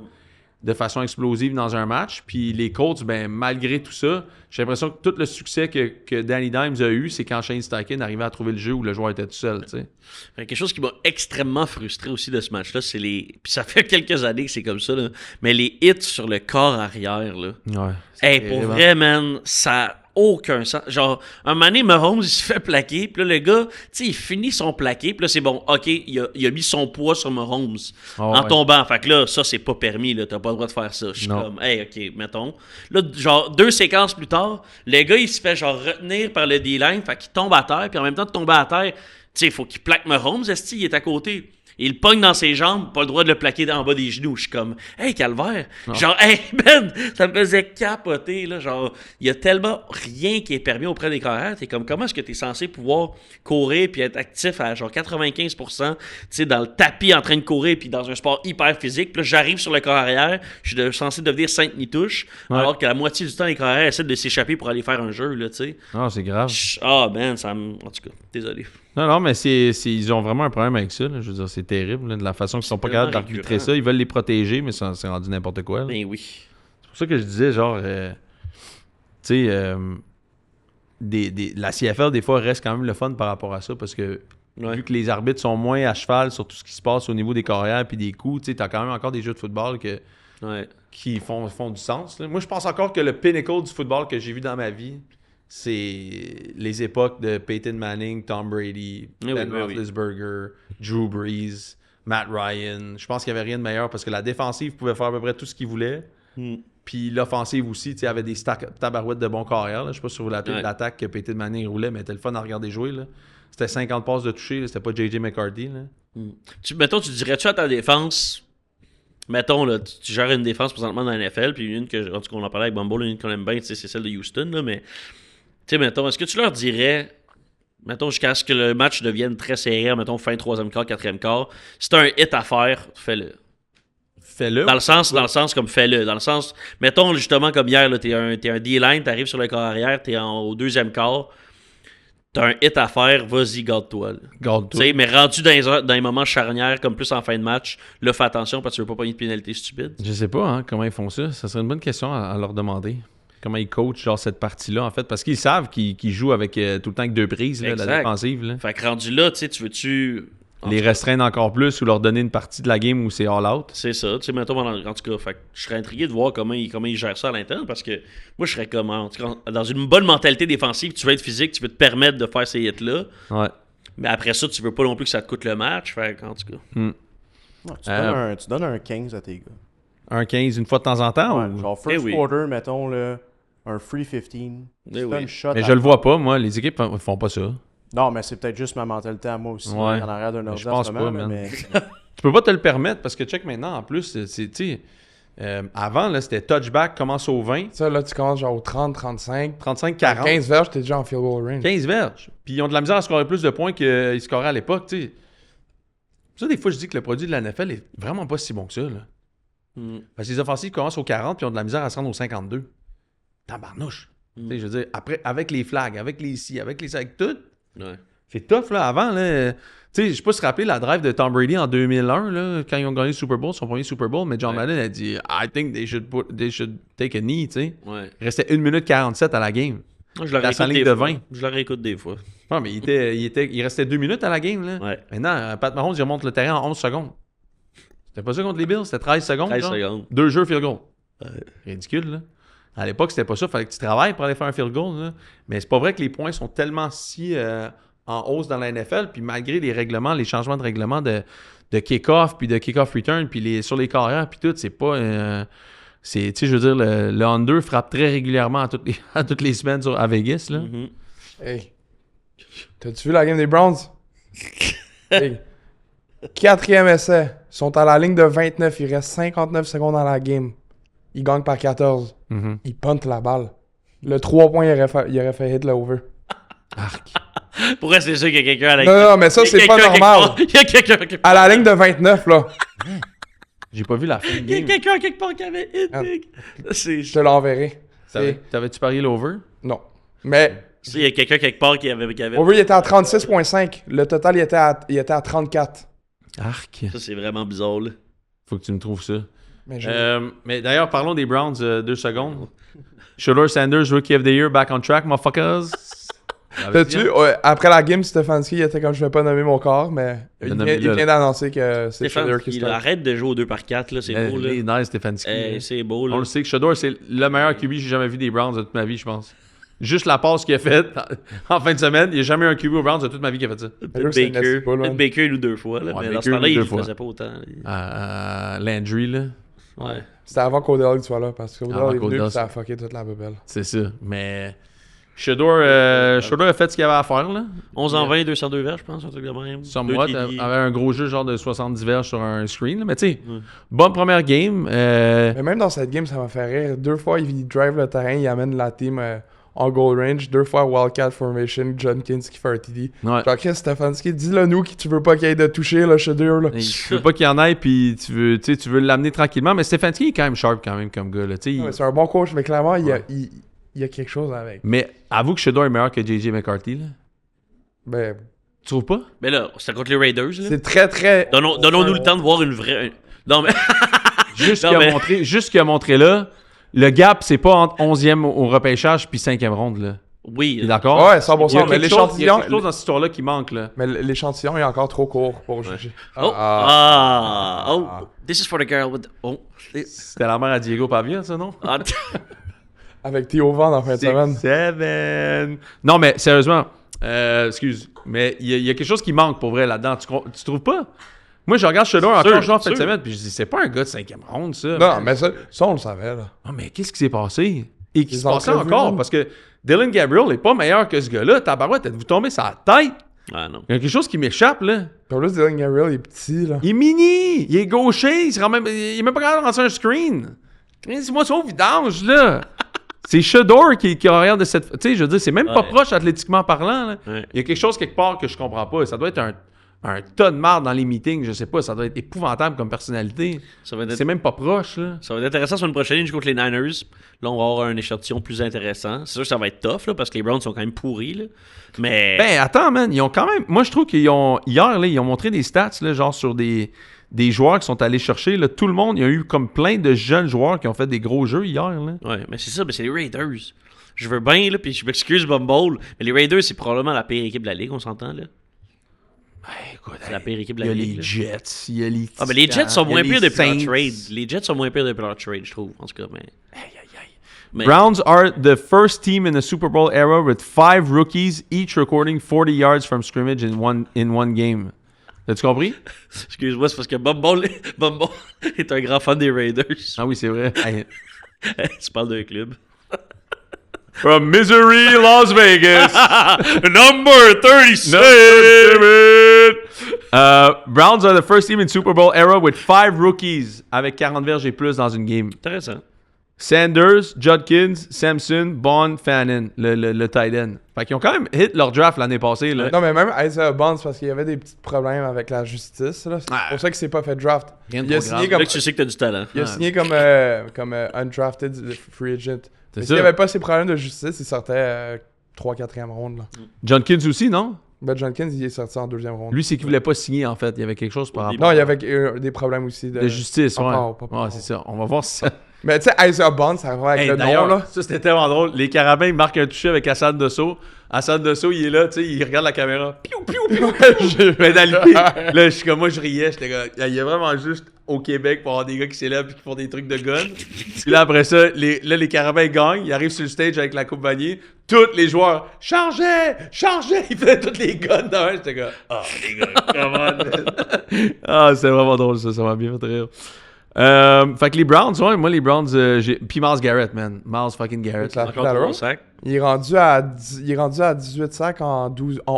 de façon explosive dans un match. Puis les Colts, ben malgré tout ça, j'ai l'impression que tout le succès que Danny Dimes a eu, c'est quand Shane Steichen arrivait à trouver le jeu où le joueur était tout seul, tu sais. Quelque chose qui m'a extrêmement frustré aussi de ce match-là, c'est les... Puis ça fait quelques années que c'est comme ça, là. Mais les hits sur le corps arrière, là. Ouais. Hey, pour vrai, man, ça... aucun sens. Genre, un moment donné, Mahomes, il se fait plaquer, puis là, le gars, tu sais, il finit son plaqué, puis là, c'est bon, OK, il a mis son poids sur Mahomes en tombant. Fait que là, ça, c'est pas permis, là, t'as pas le droit de faire ça. Je suis comme, hey, OK, mettons. Là, genre, 2 séquences plus tard, le gars, il se fait, genre, retenir par le D-line, fait qu'il tombe à terre, puis en même temps de tomber à terre, tu sais, il faut qu'il plaque Mahomes, il est à côté. Il pogne dans ses jambes, pas le droit de le plaquer en bas des genoux. Je suis comme, hey, calvaire. Non. Genre, hey, man, ça me faisait capoter, là. Genre, il y a tellement rien qui est permis auprès des carrières. T'es comme, comment est-ce que t'es censé pouvoir courir puis être actif à genre 95%, tu sais, dans le tapis en train de courir puis dans un sport hyper physique. Puis là, j'arrive sur le corps arrière, je suis censé devenir Saint-Nitouche, alors que la moitié du temps, les carrières essaient de s'échapper pour aller faire un jeu, là, tu sais. Ah, c'est grave. Man, ça me... En tout cas, désolé. Non, mais ils ont vraiment un problème avec ça. Là. Je veux dire, c'est terrible. Là, de la façon qu'ils sont pas capables d'arbitrer ça. Ils veulent les protéger, mais ça, c'est rendu n'importe quoi. Là. Ben oui. C'est pour ça que je disais, genre, tu sais, la CFL, des fois, reste quand même le fun par rapport à ça, parce que vu que les arbitres sont moins à cheval sur tout ce qui se passe au niveau des carrières puis des coups, tu sais, t'as quand même encore des jeux de football qui font du sens. Là. Moi, je pense encore que le pinnacle du football que j'ai vu dans ma vie, c'est les époques de Peyton Manning, Tom Brady, Ben Roethlisberger, Drew Brees, Matt Ryan. Je pense qu'il n'y avait rien de meilleur parce que la défensive pouvait faire à peu près tout ce qu'il voulait. Puis l'offensive aussi, tu sais, avait des tabarouettes de bons carrières. Là. Je sais pas si vous vous rappelez de l'attaque que Peyton Manning roulait, mais c'était le fun à regarder jouer. Là. C'était 50 passes de toucher, là. C'était pas J.J. McCarthy. Là. Mettons, tu dirais-tu à ta défense... Mettons, là, tu gères une défense présentement dans la NFL, puis une que, en tout cas, on en parlait avec Bumble, une qu'on aime bien, c'est celle de Houston, là, mais... Tu sais, mettons, est-ce que tu leur dirais, mettons, jusqu'à ce que le match devienne très serré, mettons, fin 3e quart, 4e quart, si t'as un hit à faire, fais-le. Fais-le. Dans le sens comme fais-le. Dans le sens, mettons, justement, comme hier, là, t'es un D-line, t'arrives sur le corps arrière, t'es au 2e quart, t'as un hit à faire, vas-y, garde-toi. Garde-toi. T'sais, mais rendu dans les moments charnières, comme plus en fin de match, là, fais attention parce que tu veux pas pogner de pénalité stupide. Je sais pas hein, comment ils font ça. Ça serait une bonne question à leur demander. Comment ils coachent genre cette partie-là, en fait. Parce qu'ils savent qu'ils jouent avec tout le temps avec 2 prises, là, la défensive. Là. Fait que rendu là, tu sais, tu veux-tu... Les restreindre encore plus ou leur donner une partie de la game où c'est all-out. C'est ça. Tu sais, mettons, en tout cas, fait que je serais intrigué de voir comment ils gèrent ça à l'interne parce que moi, je serais comme, en tout cas, dans une bonne mentalité défensive, tu veux être physique, tu veux te permettre de faire ces hits-là. Ouais. Mais après ça, tu veux pas non plus que ça te coûte le match. Fait en tout cas. Ouais, tu donnes un 15 à tes gars. Un 15 une fois de temps en temps? Ouais, ou... Genre first quarter, mettons, là, un free 15. Une shot mais je le vois pas, moi. Les équipes font pas ça. Non, mais c'est peut-être juste ma mentalité à moi aussi. Ouais. En arrière d'un ordi je pense moment, pas, man. mais... Tu peux pas te le permettre parce que check maintenant, en plus, c'est tu sais, avant, là, c'était touchback, commence au 20. Ça, là, tu commences genre au 30, 35. 35, 40. 15 verges, t'es déjà en field goal range. 15 verges. Puis ils ont de la misère à scorer plus de points qu'ils scoraient à l'époque, tu sais. Ça, des fois, je dis que le produit de la NFL est vraiment pas si bon que ça, là. Parce que les offensives commencent au 40 puis ils ont de la misère à se rendre au 52. Tabarnouche. Tu sais, je veux dire, après, avec les flags, avec les si, avec tout. Ouais. C'est tough, là. Avant, là, tu sais, je sais pas si rappeler la drive de Tom Brady en 2001, là, quand ils ont gagné le Super Bowl, son premier Super Bowl, mais John Madden a dit « I think they should take a knee », tu sais. Ouais. Il restait 1 minute 47 à la game. Moi, je leur écoute des fois. Je leur écoute des fois. Non, mais il restait 2 minutes à la game, là. Ouais. Maintenant, Pat Mahomes, il remonte le terrain en 11 secondes. C'était pas ça contre les Bills, c'était 13 secondes. 13 genre. secondes. 2 jeux field goal. Ridicule, là. À l'époque, c'était pas ça. Fallait que tu travailles pour aller faire un field goal, là. Mais c'est pas vrai que les points sont tellement si en hausse dans la NFL, puis malgré les règlements, les changements de règlement de kick-off, puis de kick-off return, puis sur les carrières, puis tout, c'est pas... tu sais, je veux dire, le under frappe très régulièrement à toutes les semaines à Vegas, là. Mhm. Hey. T'as-tu vu la game des Browns? Hey. 4e essai. Ils sont à la ligne de 29. Il reste 59 secondes dans la game. Ils gagnent par 14. Mhm. Ils puntent la balle. Le 3 points, il aurait fait hit le over. Arc. Pour vrai, c'est sûr qu'il y a quelqu'un à la... Non, mais ça, Il y a c'est pas quelqu'un normal. quelque part- Il y a quelqu'un quelque part. À la ligne de 29, là. J'ai pas vu la fin de Il y a game. quelqu'un quelque part qui avait hit, Ah. big. C'est... Je te l'enverrai. T'avais-tu parié l'over? Non. Mais Il y a quelqu'un quelque part qui avait... over, il était à 36,5. Le total, il était à 34. Arc. Ça, c'est vraiment bizarre, là. Faut que tu me trouves ça. Mais Mais d'ailleurs, parlons des Browns 2 secondes. Shedeur Sanders, Rookie of the Year, back on track, motherfuckers. T'as-tu, après la game, Stefanski, il était comme je vais pas nommer mon corps, mais il vient d'annoncer que c'est Stéphane, Shedeur qui il start. arrête de jouer au 2x4, là. C'est beau, là. Les nice, Stefanski. C'est beau, là. On le sait que Shedeur, c'est le meilleur QB que j'ai jamais vu des Browns de toute ma vie, je pense. Juste la passe qu'il a faite en fin de semaine, il n'y a jamais eu un QB aux Browns de toute ma vie qui a fait ça. Peut-être c'est Baker. Nessie, pas, là. Peut-être Baker une ou 2 fois, là. Ouais, Mais Baker dans ce temps-là, une ou il deux le fois. faisait pas autant. Landry, là. Ouais. C'était avant qu'Odell soit là, parce qu'Odell Avant est venu qu'Odell et ça a fucké toute la bebelle. C'est ça. Mais Shedeur a fait ce qu'il avait à faire, là. 11 en 20, 202 verges, je pense, un truc de même. Somewhat, Deux TD. avait un gros jeu genre de 70 verges sur un screen. Là. Mais tu sais, bonne première game. Mais même dans cette game, ça m'a fait rire. 2 fois, il drive le terrain, il amène la team en goal range. 2 fois, Wildcat Formation, Jenkins qui fait un TD. Ouais. Genre, Chris Stefanski, dis-le nous que tu veux pas qu'il y ait de toucher, là, Shedeur, là. Tu veux pas qu'il y en ait, puis tu veux l'amener tranquillement. Mais Stefanski est quand même sharp quand même comme gars. Là. Tu sais, Ouais, c'est un bon coach, mais clairement, il y a quelque chose avec. Mais avoue que Shedeur est meilleur que JJ McCarthy. Là. Ben, Tu trouves pas? Mais là, c'était contre les Raiders, là. c'est très, très... Donnons-nous le temps de voir une vraie... Non, mais... Juste Non, ce qu'il a montré là, le gap, c'est pas entre 11e au repêchage puis 5e ronde. Là. Oui. T'es d'accord? Ouais, Il y a 100%, mais quelque chose- il y a l'échantillon... quelque chose dans cette histoire-là qui manque. Là. Mais l'échantillon est encore trop court pour juger. Oh, this is for the girl with... Oh. C'était la mère à Diego Pavia, ça, non? Ah, Avec Théo Van en fin de semaine. 6-7. Non, mais sérieusement, excuse, mais il y a quelque chose qui manque pour vrai là-dedans. Tu trouves pas? Moi, je regarde Shedeur encore jouer en fin de semaine, puis je dis, c'est pas un gars de 5e ronde, ça. Non, mais ça, on le savait, là. Ah, mais qu'est-ce qui s'est passé? Et qui Les se passait entrevues, encore? là. Parce que Dylan Gabriel est pas meilleur que ce gars-là. Tabarouette, êtes-vous tombé sur la tête? Ah non. Il y a quelque chose qui m'échappe, là. Puis en plus, Dylan Gabriel, il est petit, là. Il est mini! Il est gaucher! Il est même pas capable de rentrer un screen! C'est-moi son vidange, là! C'est Shedeur qui regarde de cette... Tu sais, je veux dire, c'est même pas Ouais. proche athlétiquement parlant, là. Ouais. Il y a quelque chose quelque part que je comprends pas. Ça doit être un tas de marde dans les meetings, je sais pas. Ça doit être épouvantable comme personnalité. Ça va être... C'est même pas proche, là. Ça va être intéressant sur une prochaine ligne contre les Niners. Là, on va avoir un échantillon plus intéressant. C'est sûr que ça va être tough, là, parce que les Browns sont quand même pourris, là. Mais... Ben, attends, man. Ils ont quand même... Moi, je trouve qu'ils ont... Hier, là, ils ont montré des stats, là, genre sur des joueurs qui sont allés chercher. Là, tout le monde, il y a eu comme plein de jeunes joueurs qui ont fait des gros jeux hier, là. Ouais, mais c'est ça, mais c'est les Raiders. Je veux bien, là, puis je m'excuse, Bumble, mais les Raiders, c'est probablement la pire équipe de la Ligue, on s'entend, là. Écoute, C'est la pire équipe de il y la a Ligue. les là. Jets, il y a les Ah, mais les Jets sont il y a moins les pires depuis leur Saints. trade. Les Jets sont moins pires depuis leur trade, je trouve, en tout cas, mais... Mais- Browns are the first team in the Super Bowl era with 5 rookies, each recording 40 yards from scrimmage in one game. As-tu compris? Excuse-moi, c'est parce que Bumble est un grand fan des Raiders. Ah oui, c'est vrai. Hey. Tu parles d'un club. From Missouri, Las Vegas. Number 36! Browns are the first team in Super Bowl era with 5 rookies avec 40 verges et plus dans une game. Intéressant. Sanders, Judkins, Sampson, Bond, Fannin, le tight end. Fait qu'ils ont quand même hit leur draft l'année passée. Là. Non, mais même Isaiah Bonds, parce qu'il y avait des petits problèmes avec la justice, là. C'est pour ça qu'il s'est pas fait draft. Rien de Il a trop signé grave. comme... Là que tu sais que t'as du talent. Il a signé comme undrafted free agent. Mais ça. s'il n'y avait pas ces problèmes de justice, il sortait 3-4e ronde. Là. Judkins aussi, non? Ben Jenkins, il est sorti en 2e ronde. Lui, c'est qu'il voulait pas signer, en fait. Il y avait quelque chose par rapport Non, il y avait des problèmes aussi. de justice. Ouais, Pas ouais c'est ça. On va voir si ça... Mais tu sais, Isaiah Bonds, ça va avec Hey, le nom, d'ailleurs, là. ça, c'était tellement drôle. Les Carabins marquent un touché avec Hassan Desso. À centre de saut, il est là, tu sais, il regarde la caméra. Piou, piou, piou. Pénalité. Là, je suis comme moi, je riais. J'étais comme, il y a vraiment juste au Québec pour avoir des gars qui s'élèvent et qui font des trucs de gun. Puis là, après ça, les Carabins gagnent. Ils arrivent sur le stage avec la Coupe Vanier. Tous les joueurs, changez! Ils faisaient tous les guns devant. J'étais comme, les gars, comment? Ah, c'est vraiment drôle, ça m'a bien fait rire. Fait que les Browns, ouais, moi les Browns, puis Myles Garrett, man. Myles fucking Garrett. La Encore Lateral. 3 sacs. Il est rendu à 18 sacs en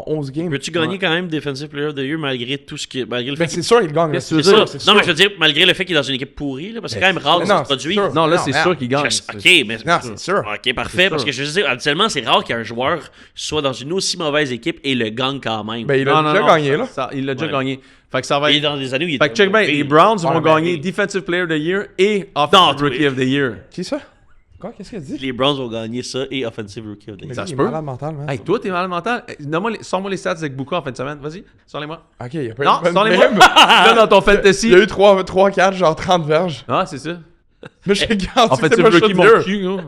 11 games. Peux-tu gagner quand même Defensive Player of the Year malgré tout ce qui. Malgré le fait Mais c'est sûr, il gagne. Qu'est-ce que C'est tu veux ça. dire? Non, mais je veux dire, malgré le fait qu'il est dans une équipe pourrie, là, parce que c'est quand même rare que ça Non, se produise. c'est sûr. Non, là, Non, c'est merde. sûr qu'il gagne. Ok, mais. Non, c'est sûr. Ok, parfait. Parce que je veux dire, habituellement, c'est rare qu'un joueur soit dans une aussi mauvaise équipe et le gagne quand même. Ben, il a déjà gagné, là. Il l'a déjà Ouais. gagné. Fait que ça va Il est être. dans des années où il Fait que check bien, les Browns vont Ouais, gagner mais- Defensive Player of the Year et Non, Offensive toi. Rookie of the Year. Qui ça? Quoi? Qu'est-ce qu'il a dit? Les Browns vont gagner ça et Offensive Rookie of the Mais Year. Ça lui, se il est peut. malade mental, man. Hey, toi, t'es malade mental. Sors-moi les stats avec beaucoup en fin de semaine. Vas-y, sors-les-moi. Ok, il a pas Non, eu de sors-les-moi. même. Là, dans ton fantasy. Il y a eu 3-4, genre 30 verges. Ah, c'est ça. Mais je garantis que Offensive c'est pas Rookie, mon mieux. cul, gros.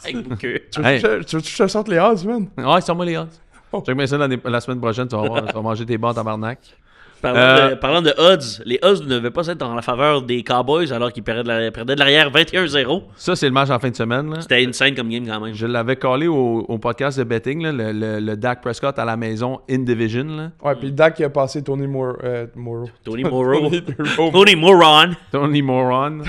Avec Booker. Tu veux Hey. que je te sorte les odds, man? Ouais, sors-moi les odds. Oh. Check bien ça la semaine prochaine, tu vas voir. Tu vas manger tes bons tabarnak. Parlant de odds, les odds ne devaient pas être dans la faveur des Cowboys alors qu'ils perdaient de l'arrière 21-0. Ça, c'est le match en fin de semaine. Là. C'était insane comme game quand même. Je l'avais collé au podcast de betting, là, le Dak Prescott à la maison in division. Là. Ouais, puis Dak qui a passé Tony Morrow. Tony Morrow. Morrow. Tony Moron. Tony Moron.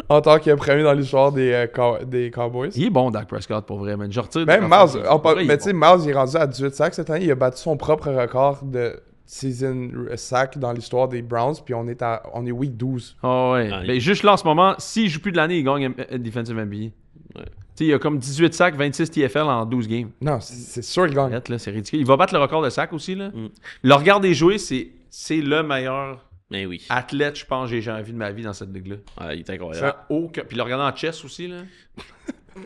En tant que premier dans l'histoire des Cowboys. Il est bon, Dak Prescott, pour vrai, man. Je retire Même des Miles, affaires. Pour vrai, il est mais tu sais, bon. Miles il est rendu à 18 sacs cette année. Il a battu son propre record de season sack dans l'histoire des Browns. Puis on est week 12. Ah ouais. Ah, Ben, juste là, en ce moment, s'il joue plus de l'année, il gagne Defensive NBA. Ouais. Tu sais, il a comme 18 sacs, 26 TFL en 12 games. Non, c'est sûr qu'il gagne. Arrête, là, c'est ridicule. Il va battre le record de sacs aussi. Là. Mm. Le regarder jouer, c'est le meilleur Mais oui. athlète, je pense, que j'ai jamais vu de ma vie dans cette ligue-là. Ah, il est incroyable. Ça a aucun... Puis le regarder en chess aussi, là.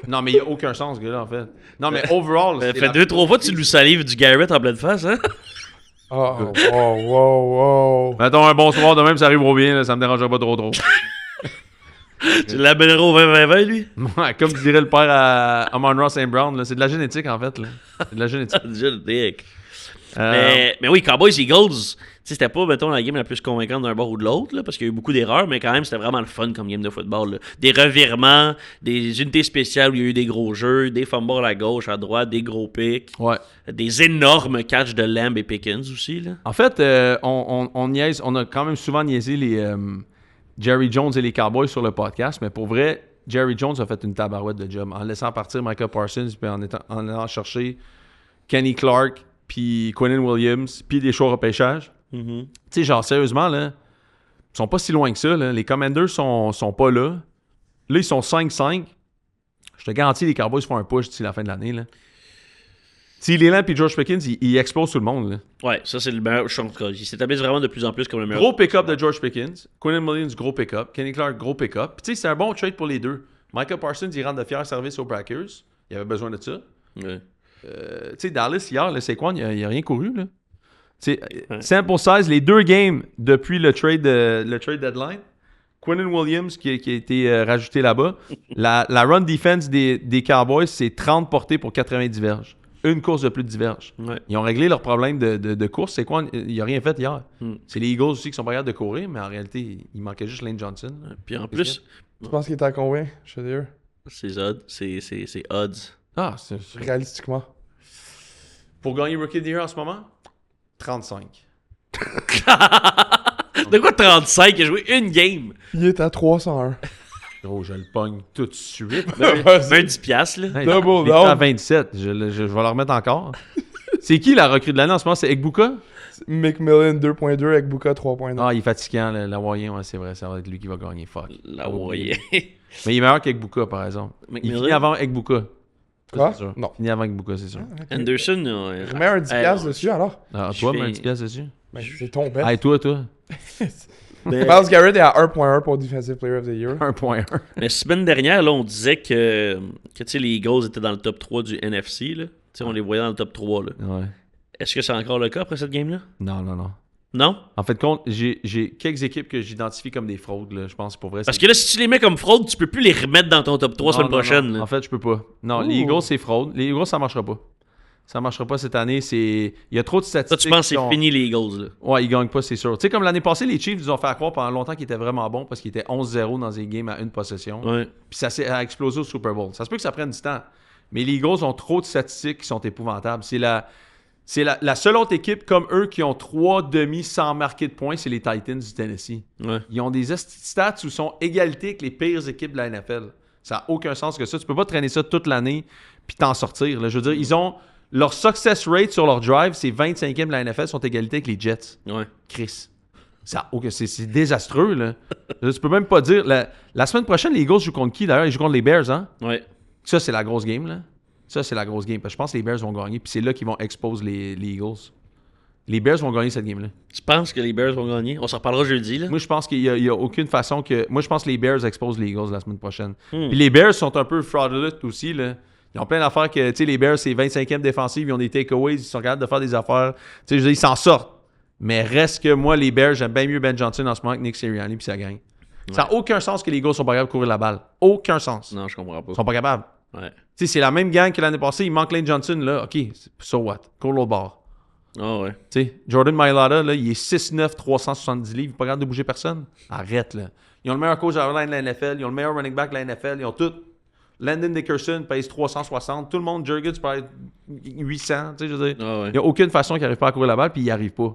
Non, mais il n'y a aucun sens, ce gars-là, en fait. Non, mais overall... Ça c'est fait la- 2-3 fois que tu nous salives du Garrett en pleine face, hein? Oh, wow. Mettons un bon soir de même, ça arrive bien, là, ça me dérangerait pas trop. Tu l'amèneras au 20-20-20, lui? Ouais, comme dirait le père à Amon-Ra St. Brown, là, c'est de la génétique, en fait. Là. C'est de la génétique. Déjà le dick. Euh, Mais oui, Cowboys Eagles, tu sais, c'était pas, mettons, la game la plus convaincante d'un bord ou de l'autre, là, parce qu'il y a eu beaucoup d'erreurs, mais quand même, c'était vraiment le fun comme game de football. Là. Des revirements, des unités spéciales où il y a eu des gros jeux, des fumbles à gauche, à droite, des gros picks, ouais. des énormes catchs de Lamb et Pickens aussi. Là. En fait, on niaise, on a quand même souvent niaisé les Jerry Jones et les Cowboys sur le podcast, mais pour vrai, Jerry Jones a fait une tabarouette de job en laissant partir Michael Parsons puis en allant chercher Kenny Clark puis Quinnen Williams puis des choix au repêchage. Mm-hmm. Tu sais, genre, sérieusement, là, ils sont pas si loin que ça. Là. Les Commanders sont pas là. Là, ils sont 5-5. Je te garantis, les Cowboys font un push d'ici la fin de l'année. Là. Si Leland et George Pickens, ils explosent tout le monde. Là. Ouais, ça, c'est le meilleur. En tout cas, ils s'établissent vraiment de plus en plus comme le meilleur. Gros pick-up de George Pickens. Quinnen Williams, gros pick-up. Kenny Clark, gros pick-up. Puis tu sais, c'est un bon trade pour les deux. Michael Parsons, il rend de fiers services aux Packers. Il avait besoin de ça. Ouais. Tu sais, Dallas, hier, là, c'est quoi? Il a rien couru. Là. Tu sais, sample size, les deux games depuis le trade deadline. Quinnen Williams qui a été rajouté là-bas. La run defense des Cowboys, c'est 30 portées pour 90 verges. Une course de plus de 10 verges. Ouais. Ils ont réglé leur problème de course. C'est quoi? Il n'a rien fait hier. Mm. C'est les Eagles aussi qui sont pas capables de courir, mais en réalité, il manquait juste Lane Johnson. Puis en plus, Tu penses qu'il est à combien? Je suis sûr. c'est odds. C'est odds. Ah, c'est... Réalistiquement. Pour gagner Rookie of the Year en ce moment? 35. De quoi 35? Il a joué une game. Il est à 301. Gros, je le pogne tout de suite. Vas-y. 20 piastres, là. Hey, Double il est down. à 27. Je vais le remettre encore. C'est qui la recrue de l'année en ce moment? C'est Ekbuka? McMillan 2.2 avec Buka 3.9. Ah, il est fatigant, l'Hawaïen. Ouais, c'est vrai, ça va être lui qui va gagner. Fuck. La voyait. Mais il est meilleur qu'Ekbuka, par exemple. Il McMillan? finit avant Ekbuka. Ça, Quoi? c'est sûr. Non. Il finit avant Ekbuka, c'est sûr. Anderson, Je mets un 10$ piastres dessus alors. Ah, Je toi, fais- mets un petit pièce dessus. Ben, c'est ton bet. Hey, toi. Myles Garrett est à 1.1 pour Defensive Player of the Year. 1.1. Mais semaine dernière, là, on disait que tu sais, les Eagles étaient dans le top 3 du NFC. Là. Tu sais, on les voyait dans le top 3. Là. Ouais. Est-ce que c'est encore le cas après cette game-là? Non. Non? En fait, compte, j'ai quelques équipes que j'identifie comme des fraudes, là, je pense, pour vrai. Parce que là, si tu les mets comme fraude, tu peux plus les remettre dans ton top 3 semaine prochaine. là. En fait, je peux pas. Non, les Ouh. Eagles, c'est fraude. Les Eagles, ça marchera pas. Ça marchera pas cette année. Il y a trop de Ça, statistiques. tu penses que qui c'est sont- fini les Eagles, là? Ouais, ils gagnent pas, c'est sûr. Tu sais, comme l'année passée, les Chiefs nous ont fait croire pendant longtemps qu'ils étaient vraiment bons parce qu'ils étaient 11-0 dans des games à une possession. Ouais. Puis ça a explosé au Super Bowl. Ça se peut que ça prenne du temps. Mais les Eagles ont trop de statistiques qui sont épouvantables. C'est la seule autre équipe comme eux qui ont 3 demi sans marquer de points, c'est les Titans du Tennessee. Ouais. Ils ont des stats où ils sont égalité avec les pires équipes de la NFL. Ça n'a aucun sens que ça. Tu peux pas traîner ça toute l'année puis t'en sortir. Là. Je veux dire, ils ont leur success rate sur leur drive, c'est 25e de la NFL, sont égalité avec les Jets. Ouais. Chris. C'est désastreux, là. Tu peux même pas dire. La semaine prochaine, les Eagles jouent contre qui d'ailleurs? Ils jouent contre les Bears, hein? Ouais. Ça, c'est la grosse game, là. Ça, c'est la grosse game. Parce que je pense que les Bears vont gagner, puis c'est là qu'ils vont expose les Eagles. Les Bears vont gagner cette game-là. Tu penses que les Bears vont gagner? On s'en reparlera jeudi, là. Moi, je pense qu'il y a aucune façon que. Moi, je pense que les Bears exposent les Eagles la semaine prochaine. Puis les Bears sont un peu fraudulent aussi, là. Ils ont plein d'affaires que, tu sais, les Bears, c'est 25e défensive, ils ont des takeaways, ils sont capables de faire des affaires. Tu sais, je veux dire, ils s'en sortent. Mais reste que moi, les Bears, j'aime bien mieux Ben Johnson en ce moment que Nick Sirianni, puis ça gagne. Ça n'a aucun sens que les Eagles sont pas capables de courir la balle. Aucun sens. Non, je comprends pas. Ils sont pas capables. Ouais. Tu sais, c'est la même gang que l'année passée. Il manque Lane Johnson, là. OK, so what? Cours l'autre bord. Ah ouais. Tu sais, Jordan Mailata, là, il est 6'9", 370 livres. Il n'est pas capable de bouger personne. Arrête, là. Ils ont le meilleur coach à la NFL. Ils ont le meilleur running back de la NFL. Ils ont tout. Landon Dickerson pèse 360. Tout le monde, Jurgens, peut être 800. Tu sais, je veux dire. Ah ouais. Il n'y a aucune façon qu'il n'arrive pas à courir la balle, puis il n'y arrive pas.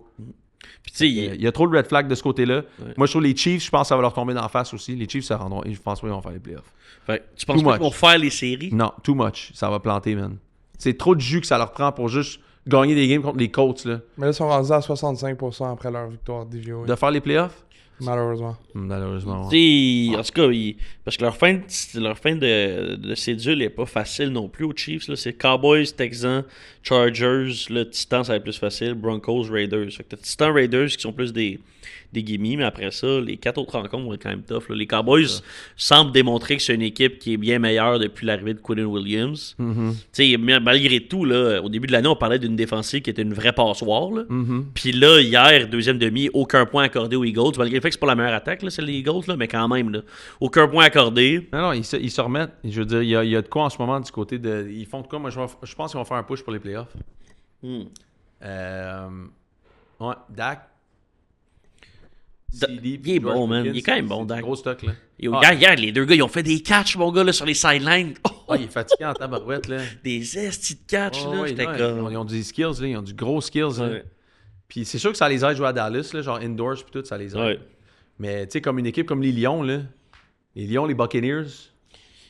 Puis tu sais, Il y a trop de red flag de ce côté-là. Moi, je trouve les Chiefs, je pense que ça va leur tomber dans la face aussi. Les Chiefs, ça rendront. Je pense pas qu'ils vont faire les playoffs. fait, tu penses Too pas much. qu'ils vont faire les séries? Non, too much. Ça va planter, man. C'est trop de jus que ça leur prend pour juste gagner des games contre les Colts, là. Mais là, ils sont rendus à 65% après leur victoire DVOA. De faire les playoffs? Malheureusement. Malheureusement. Ouais. Tu sais, en tout cas, parce que leur fin de cédule est pas facile non plus aux Chiefs. Là. C'est Cowboys, Texans, Chargers, le Titans, ça va être plus facile, Broncos, Raiders. Fait que t'as Titans, Raiders qui sont plus des gimmies, mais après ça, les 4 autres rencontres vont être quand même tough. Là. Les Cowboys semblent démontrer que c'est une équipe qui est bien meilleure depuis l'arrivée de Quinnen Williams. Tu sais, malgré tout, là, au début de l'année, on parlait d'une défensive qui était une vraie passoire. Là. Puis là, hier, deuxième demi, aucun point accordé aux Eagles. Malgré le fait que c'est pas la meilleure attaque, là, c'est les Eagles, là, mais quand même, là, aucun point accordé. Non, ils se remettent. Je veux dire, il y a de quoi en ce moment du côté de. Ils font de quoi? Moi, je pense qu'ils vont faire un push pour les playoffs. Ouais, Dak. CD, il est bon, man. Il est quand même bon, Dak. Gros stock, là. Hier, les deux gars, ils ont fait des catchs, mon gars, là, sur les sidelines. Ah, il est fatigué en tabarouette, là. Des estis de catch, là. Ouais, J'étais non, comme... ils ont des skills, là. Ils ont du gros skills, là. Ouais. Puis c'est sûr que ça les aide à jouer à Dallas, là, genre indoors, puis tout, ça les aide. Ouais. Mais tu sais, comme une équipe comme les Lions, là. Les Lions, les Buccaneers.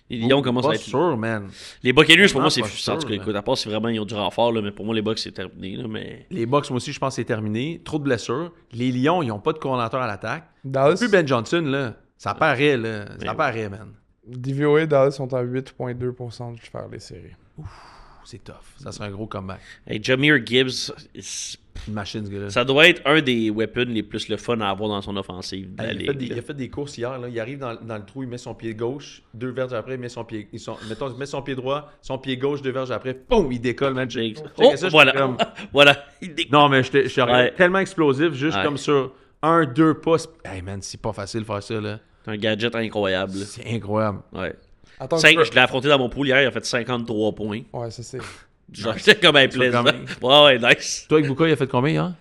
Les Lions commencent pas à être... sûr, man. Les Buccaneers, pour Vraiment moi, c'est... pas En tout sûr, cas, écoute, à part si vraiment ils ont du renfort, là, mais pour moi, les Bucks, c'est terminé, là, mais... Les Bucks, moi aussi, je pense que c'est terminé. Trop de blessures. Les Lions, ils n'ont pas de coordinateur à l'attaque. Dallas, Plus Ben Johnson, là. Ça paraît, là. Ça paraît, man. DVOA et Dallas sont à 8,2% de faire les séries. C'est tough. Ça serait un gros comeback. Hey, Jahmyr Gibbs, Une machine, ce gars-là. ça doit être un des weapons les plus le fun à avoir dans son offensive de la Il ligue. a fait des courses hier. Là. Il arrive dans le trou, il met son pied gauche. 2 verges après, il met son pied... il met son pied droit, son pied gauche, 2 verges après. Boum, il décolle, man. Oh, Checkez ça, voilà. comme- Voilà. Non, mais je suis Ouais. tellement explosif, juste Ouais. comme sur 1-2 pouces. Hey, man, c'est pas facile de faire ça, là. C'est un gadget incroyable. C'est incroyable. Ouais. Attends, Je l'ai affronté dans mon pool hier, il a fait 53 points. Ouais, ça c'est. Genre, j'étais comme un plaisant. Ouais, nice. Toi, avec Bouka, il a fait combien, hein?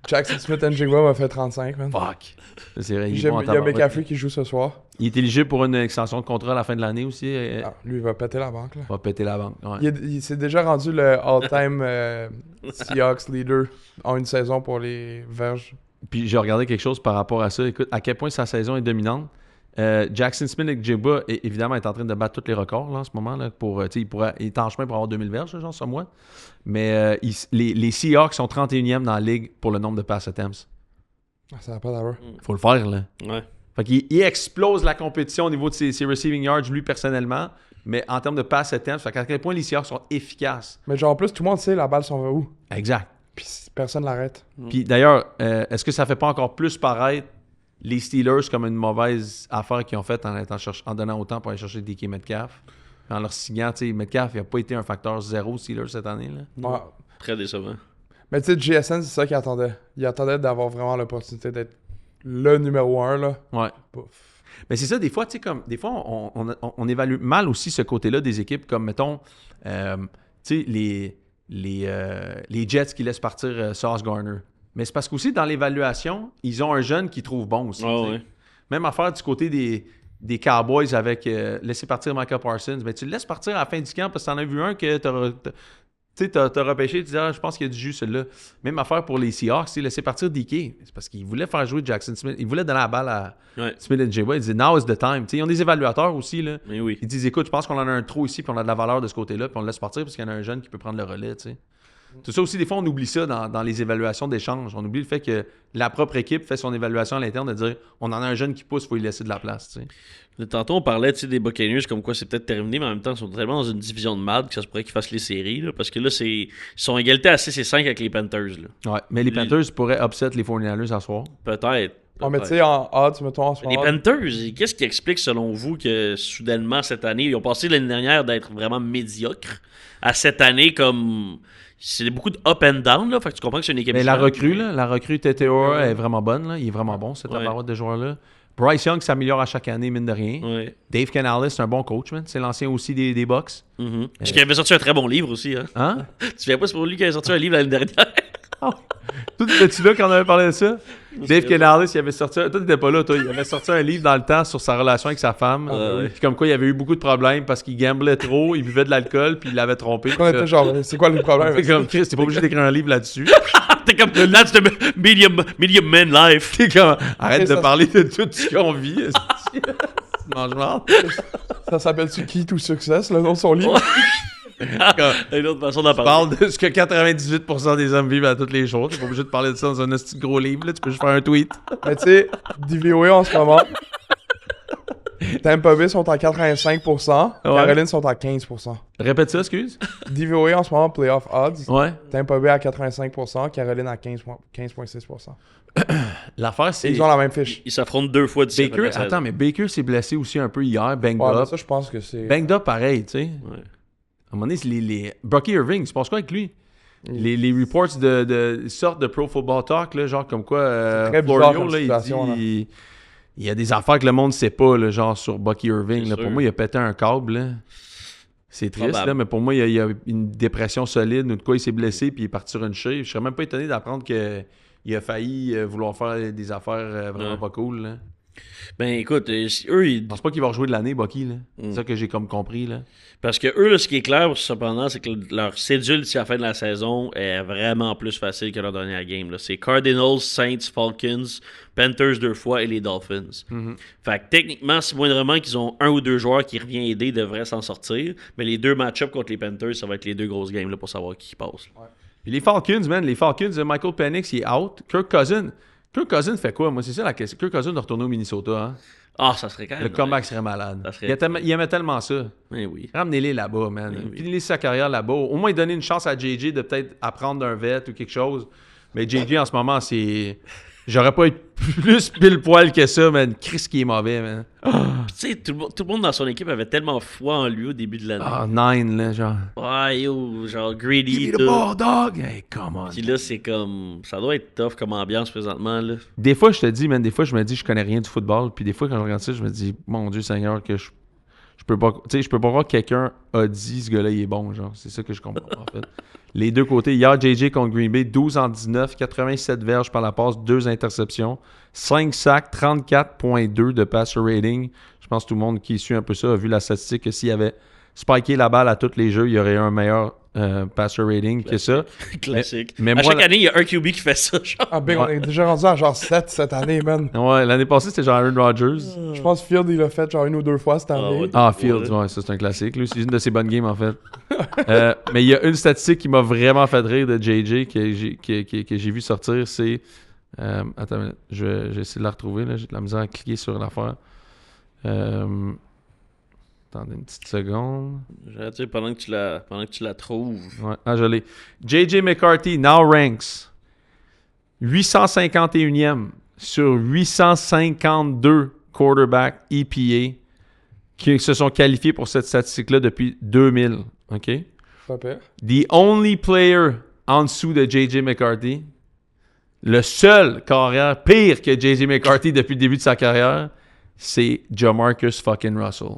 Jackson Smith and Jigba m'a fait 35, man. Fuck. C'est vrai, Il est y bon en a tabarouette. McCaffrey qui joue ce soir. Il est éligible pour une extension de contrat à la fin de l'année aussi. Ah, lui, il va péter la banque, là. Il va péter la banque. Ouais. Il s'est déjà rendu le all-time Seahawks leader en une saison pour les verges. Puis j'ai regardé quelque chose par rapport à ça. Écoute, à quel point sa saison est dominante. Jackson Smith et Jigba, évidemment, est en train de battre tous les records là, en ce moment. Là, il est en chemin pour avoir 2000 verges, là, genre, ça, moi. Mais les Seahawks sont 31e dans la ligue pour le nombre de pass attempts. Ah, ça n'a pas d'allure. Faut le faire, là. Ouais. Fait qu'il explose la compétition au niveau de ses receiving yards, lui, personnellement. Mais en termes de pass attempts, fait qu'à quel point les Seahawks sont efficaces. Mais genre, en plus, tout le monde sait la balle s'en va où. Exact. Puis personne l'arrête. Puis d'ailleurs, est-ce que ça fait pas encore plus paraître les Steelers comme une mauvaise affaire qu'ils ont faite en donnant autant pour aller chercher DK Metcalf? En leur signant, tu sais, Metcalf, il n'a pas été un facteur 0 Steelers cette année, là. Ouais. Très décevant. Mais tu sais, JSN, c'est ça qu'il attendait. Il attendait d'avoir vraiment l'opportunité d'être le numéro 1, là. Ouais. Pouf. Mais c'est ça, des fois, tu sais, comme, des fois, on évalue mal aussi ce côté-là des équipes, comme, mettons, tu sais, les Jets qui laissent partir Sauce Gardner. Mais c'est parce qu'aussi, dans l'évaluation, ils ont un jeune qu'ils trouvent bon aussi. Ah, tu sais. ouais. Même affaire du côté des Cowboys avec laisser partir Michael Parsons. Mais tu le laisses partir à la fin du camp parce que t'en as vu un que t'as repêché, tu dis, je pense qu'il y a du jus, celui-là. Même affaire pour les Seahawks, laisser partir DK. C'est parce qu'il voulait faire jouer Jackson Smith. Il voulait donner la balle à Smith and Jigba. Il dit, now is the time. T'sais, ils ont des évaluateurs aussi. Là. Mais oui. Ils disent, écoute, je pense qu'on en a un trop ici, puis on a de la valeur de ce côté-là, puis on le laisse partir parce qu'il y en a un jeune qui peut prendre le relais. T'sais. Tout ça aussi, des fois, on oublie ça dans les évaluations d'échange. On oublie le fait que la propre équipe fait son évaluation à l'interne de dire, on en a un jeune qui pousse, il faut lui laisser de la place. T'sais. Tantôt, on parlait des Buccaneers comme quoi c'est peut-être terminé, mais en même temps, ils sont tellement dans une division de marde que ça se pourrait qu'ils fassent les séries. Là, parce que là, ils sont égalité à 6 et 5 avec les Panthers. Là. Ouais, mais les Panthers pourraient upset les 49ers à soir. Peut-être. Mais tu sais, en odds, mettons, en ce Les moment. Panthers, qu'est-ce qui explique selon vous que soudainement cette année, ils ont passé l'année dernière d'être vraiment médiocres à cette année comme. C'est beaucoup de up and down, là. Fait que tu comprends que c'est une équipe. Mais la différente. recrue TTO est vraiment bonne. Là. Il est vraiment bon, cette tabarouette de joueurs-là. Bryce Young s'améliore à chaque année, mine de rien. Ouais. Dave Canales, c'est un bon coach, man. C'est l'ancien aussi des Bucks. Mm-hmm. Parce qu'il avait sorti un très bon livre aussi. Hein? Hein? Tu viens pas, c'est pour lui qui avait sorti un livre l'année dernière. Toi, étais-tu là quand on avait parlé de ça? Dave Canales, il avait sorti. Toi, t'étais pas là, toi. Il avait sorti un livre dans le temps sur sa relation avec sa femme. Puis comme quoi, il avait eu beaucoup de problèmes parce qu'il gamblait trop, il buvait de l'alcool, puis il l'avait trompé. On était genre, c'est quoi le problème? C'est comme, Chris, t'es pas obligé d'écrire un livre là-dessus. T'es comme, that's the medium man life. T'es comme, arrête Et de ça- parler de tout ce qu'on vit. esti. Tu manges mal. Ça s'appelle-tu Key to Success, le nom de son livre? Une autre façon d'en Tu parler. parles de ce que 98% des hommes vivent à tous les jours. T'es pas obligé de parler de ça dans un petit gros livre. Là. Tu peux juste faire un tweet. Mais tu sais, DVOA en ce moment, Tampa Bay sont à 85%, Caroline sont à 15%. Répète ça, excuse. DVOA en ce moment, playoff odds, Ouais. Tampa Bay à 85%, Caroline à 15,6%. L'affaire, Et c'est. ils ont la même fiche. Ils s'affrontent 2 fois d'ici la fin de Baker, la saison. attends, mais Baker s'est blessé aussi un peu hier, banged Ouais, mais up. ça, je pense que c'est... Banged up pareil, tu sais. Ouais. À un moment donné, c'est les... Bucky Irving, tu penses quoi avec lui? Les reports sortent de Pro Football Talk, là, genre comme quoi C'est très bizarre Florio, comme là, situation, là. il y a des affaires que le monde ne sait pas, là, genre sur Bucky Irving. C'est Là. sûr. Pour moi, il a pété un câble. Là. C'est triste, Probable. là, mais pour moi, il y a une dépression solide ou de quoi il s'est blessé puis il est parti sur une cheville. Je serais même pas étonné d'apprendre qu'il a failli vouloir faire des affaires vraiment Ouais. pas cool. Là. Ben écoute, eux, Je pense pas qu'il va rejouer de l'année, Bucky. Là. C'est ça que j'ai comme compris. Là. parce que eux, là, ce qui est clair, cependant, c'est que leur cédule d'ici à la fin de la saison est vraiment plus facile que leur dernière game. Là. C'est Cardinals, Saints, Falcons, Panthers 2 fois et les Dolphins. Fait que techniquement, si moindrement qu'ils ont un ou deux joueurs qui reviennent aider, ils devraient s'en sortir. Mais les deux match-ups contre les Panthers, ça va être les deux grosses games là, pour savoir qui passe. Puis les Falcons, Michael Penix, il est out. Kirk Cousins fait quoi? Moi, c'est ça la question. Kirk Cousins doit retourner au Minnesota. Hein? Ah, ça serait quand même. Le comeback serait malade. Ça serait- Il aimait tellement ça. Ben oui. Ramenez-les là-bas, man. Oui, oui. Finissez sa carrière là-bas. Au moins, donner une chance à JJ de peut-être apprendre d'un vet ou quelque chose. Mais JJ, en ce moment, c'est... J'aurais pas été plus pile-poil que ça, man. Chris qui est mauvais, man. Puis tu sais, tout le monde dans son équipe avait tellement foi en lui au début de l'année. Ah, 9, là, genre. Ouais, yo, genre greedy. Give me the tout. ball, dog! Hey, come on. Puis là, c'est comme. Ça doit être tough comme ambiance présentement, là. Des fois, je te dis, man, des fois, je me dis, je connais rien du football. Puis des fois, quand je regarde ça, je me dis, mon Dieu Seigneur, que je peux pas. Tu sais, je peux pas voir que quelqu'un a dit, ce gars-là, il est bon, genre. C'est ça que je comprends, en fait. Les deux côtés. Hier, JJ contre Green Bay, 12 en 19, 87 verges par la passe, 2 interceptions, 5 sacs, 34,2 de passer rating. Je pense que tout le monde qui suit un peu ça a vu la statistique que s'il avait spiké la balle à tous les jeux, il y aurait eu un meilleur passer rating que ça. Classique. mais à moi, chaque la- année, il y a un QB qui fait ça, genre. Ah, big, on est déjà rendu à genre 7 cette année, man. Ouais, l'année passée, c'était genre Aaron Rodgers. Je pense que Field, il l'a fait genre une ou deux fois cette année. ouais. Ah, Fields, ouais, ça c'est un classique. Lui, c'est une de ses bonnes games, en fait. Mais il y a une statistique qui m'a vraiment fait rire de JJ que j'ai vu sortir, c'est... attends une minute, je vais essayer de la retrouver, là. J'ai de la misère à cliquer sur l'affaire. Attendez une petite seconde. J'allais dire, pendant que tu la trouves. Ouais. Ah, je l'ai. JJ McCarthy, now ranks 851e sur 852 quarterbacks EPA qui se sont qualifiés pour cette statistique-là depuis 2000. OK? Pas pire. The only player en dessous de JJ McCarthy, le seul carrière pire que JJ McCarthy depuis le début de sa carrière, c'est Jamarcus fucking Russell.